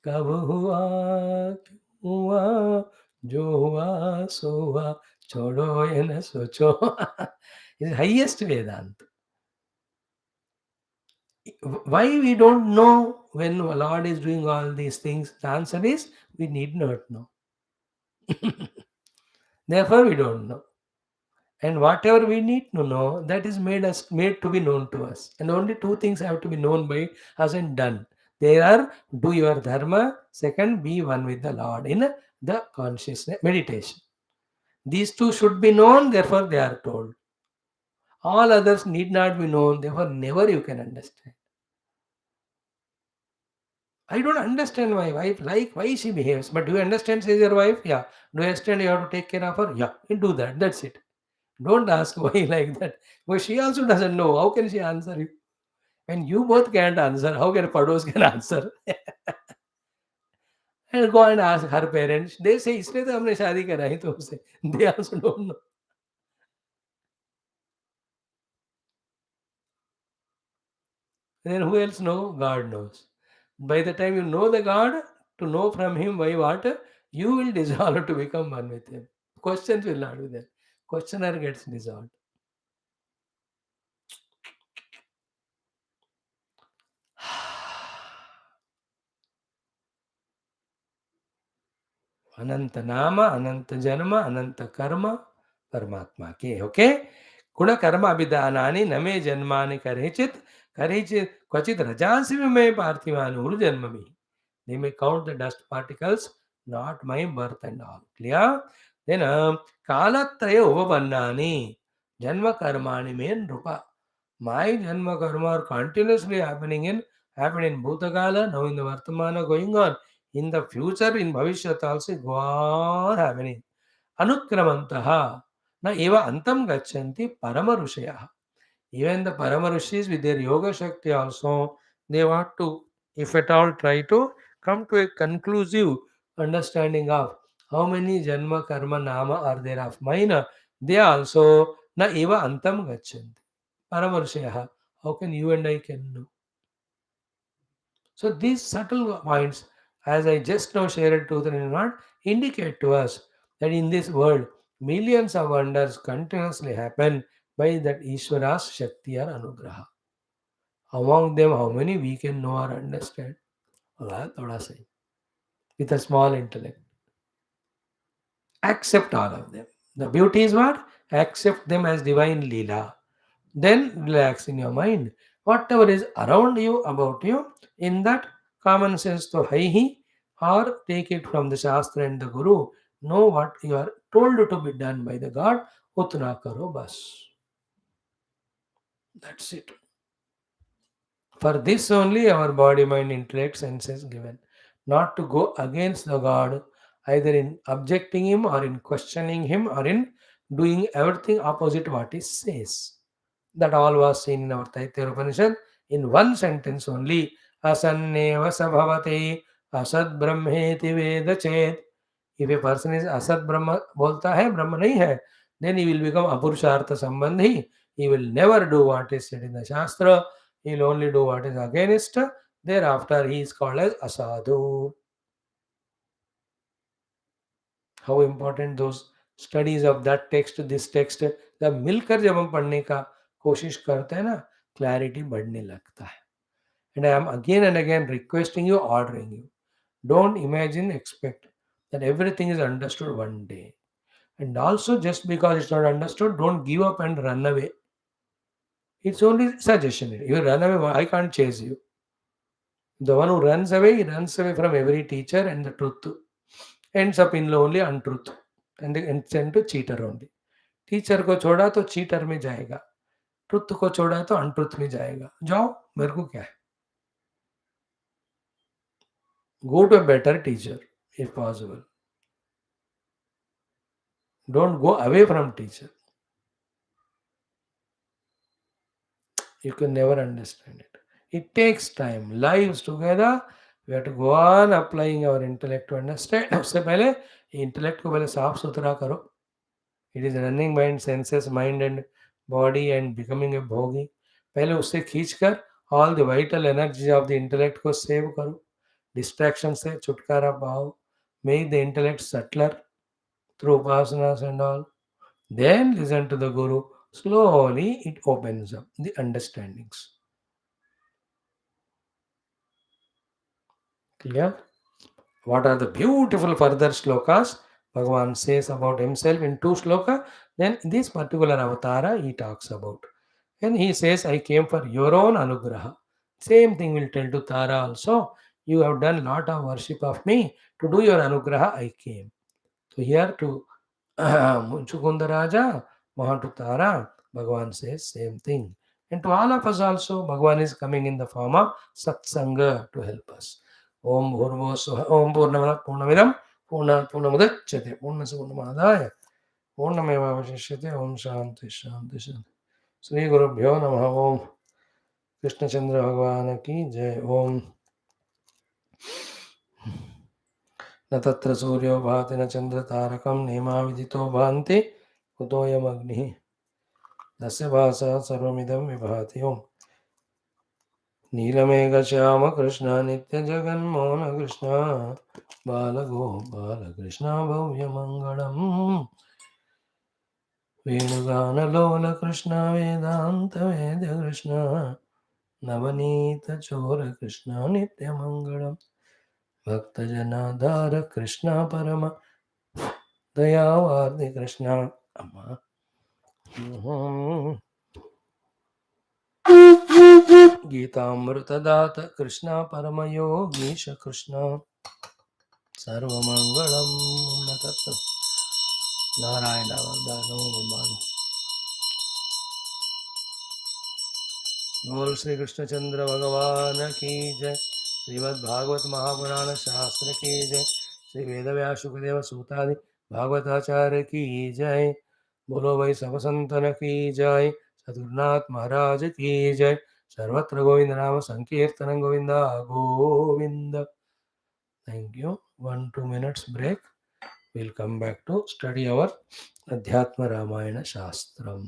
कब हुआ, क्यों हुआ, जो हुआ सो हुआ, छोड़ो ये ना सोचो. Is highest Vedanta. Why we don't know when Lord is doing all these things? The answer is we need not know. Therefore, we don't know. And whatever we need to know, that is made to be known to us. And only two things have to be known by us and done. They are do your dharma. Second, be one with the Lord in the consciousness meditation. These two should be known. Therefore, they are told. All others need not be known. Therefore, never you can understand. I don't understand my wife, like why she behaves. But do you understand she's your wife? Yeah. Do you understand you have to take care of her? Yeah. You do that. That's it. Don't ask why like that. But she also doesn't know. How can she answer you? When you both can't answer, how can Pados can answer? And go and ask her parents. They say, इसलिए तो हमने शादी कराई तुमसे. They also don't know. Then who else know? God knows. By the time you know the God, to know from him why what, you will dissolve to become one with him. Questions will not be there. Questioner gets dissolved. अनंत नाम, अनंत जन्म, अनंत कर्म परमात्मा के. Okay. गुण कर्म अभिधानानि नमे जन्मानि करिचित करिचित क्वचित रजांसि में पार्थिवानि उरु जन्म में. They may count the dust particles, not my birth and all. Clear? Then kalatraya upapannani janma karmani mein rupa. My janma karma are continuously happening in Bhutakala, now in the Vartamana going on. In the future, in Bhavishyat also go on happening. Anukramantaha na eva antam gachanti parama rushaya. Even the Paramarishis with their yoga Shakti also, they want to, if at all, try to come to a conclusive understanding of how many Janma Karma Nama are there of mine. They also na eva antam gachanti. Paramarshaya. How can you and I can know? So these subtle points, as I just now shared 2001, indicate to us that in this world, millions of wonders continuously happen by that Ishvara's Shakti or Anugraha. Among them, how many we can know or understand? Thoda thoda sai. With a small intellect. Accept all of them. The beauty is what? Accept them as divine Leela. Then relax in your mind. Whatever is around you, about you, in that common sense to hai or take it from the Shastra and the Guru. Know what you are told to be done by the God. Utna karo bas. That's it. For this only our body, mind, intellect, senses given. Not to go against the God, either in objecting Him or in questioning Him or in doing everything opposite what He says. That all was seen in our Taittiriya Upanishad in one sentence only. Asanneva sabhavate asad brahmeti veda chet. If a person is asad brahma bolta hai, brahma nahi hai, then he will become apurushartha sambandhi. He will never do what is said in the Shastra. He will only do what is against. Thereafter he is called as asadhu. How important those studies of that text, this text, जब मिलकर जब हम पढ़ने का कोशिश करते हैं ना, क्लैरिटी बढ़ने लगता है. And I am again and again requesting you, ordering you, don't imagine, expect that everything is understood one day. And also, just because it's not understood, don't give up and run away. It's only suggestion. You run away, I can't chase you. The one who runs away, he runs away from every teacher and the truth. Ends up in only untruth and ends into cheater only. Teacher को छोड़ा तो cheater में जाएगा, truth को छोड़ा तो untruth में जाएगा. जाओ, मेरे को क्या है. Go to a better teacher if possible. Don't go away from teacher. You can never understand it. It takes time. Lives together, we have to go on applying our intellect to understand. उससे पहले intellect को पहले साफ सुथरा करो. It is running mind, senses, mind and body and becoming a bhogi. पहले उससे खींचकर all the vital energy of the intellect को save करो. Distraction से छुटकारा पाओ. Make the intellect subtler through upasanas and all. Then listen to the Guru. Slowly it opens up the understandings. Clear? What are the beautiful further slokas Bhagavan says about himself in two sloka? Then this particular avatara he talks about. And he says, I came for your own anugraha. Same thing will tell to Tara also. You have done lot of worship of me. To do your anugraha, I came. So here to Muchukunda Raja, Maha to Tara, Bhagavan says same thing. And to all of us also, Bhagavan is coming in the form of Satsanga to help us. Om Bhurvo Suha, Om Purnamada Purnamidam, Purnamudachyate, Purnasapunnamadaya, Purnameva Vashishyate, Om Shanti Shanti Shanti. Sri Guru Bhyo Namaha Om Krishna Chandra Bhagavan ki Jai Om. न तत्र सूर्यो भाति न चंद्र तारकं नेमा विदितो भान्ति कुतोऽयमग्निः तस्य भासः सर्वमिदं विभाति ओम् नीलमेघश्याम कृष्ण नित्यजगन्मोहन कृष्ण बालगोपाल कृष्ण भव्यमङ्गलम् वेणुगानलोल कृष्ण वेदान्त वेद कृष्ण नवनीतचोर कृष्ण नित्यमङ्गलम् भक्तजनाधार कृष्ण परम दयावादि कृष्ण अम्मा गीतामृतदात कृष्ण परमयोगीश कृष्ण सर्वमंगलम न तत् नारायण वरदानो विमान. बोल श्री कृष्णचंद्र भगवान की जय. श्रीमद् भागवत महापुराण शास्त्र की जय. श्री वेदव्यास शुकदेव सूतादि भागवताचार्य की जय. बोलो भाई सब संतन की जय. सद्गुरुनाथ महाराज की जय. सर्वत्र गोविंद नाम संकीर्तनं Govinda Govind. Thank you. 1-2 minutes break. We'll come back to study our Adhyatma Ramayana Shastram.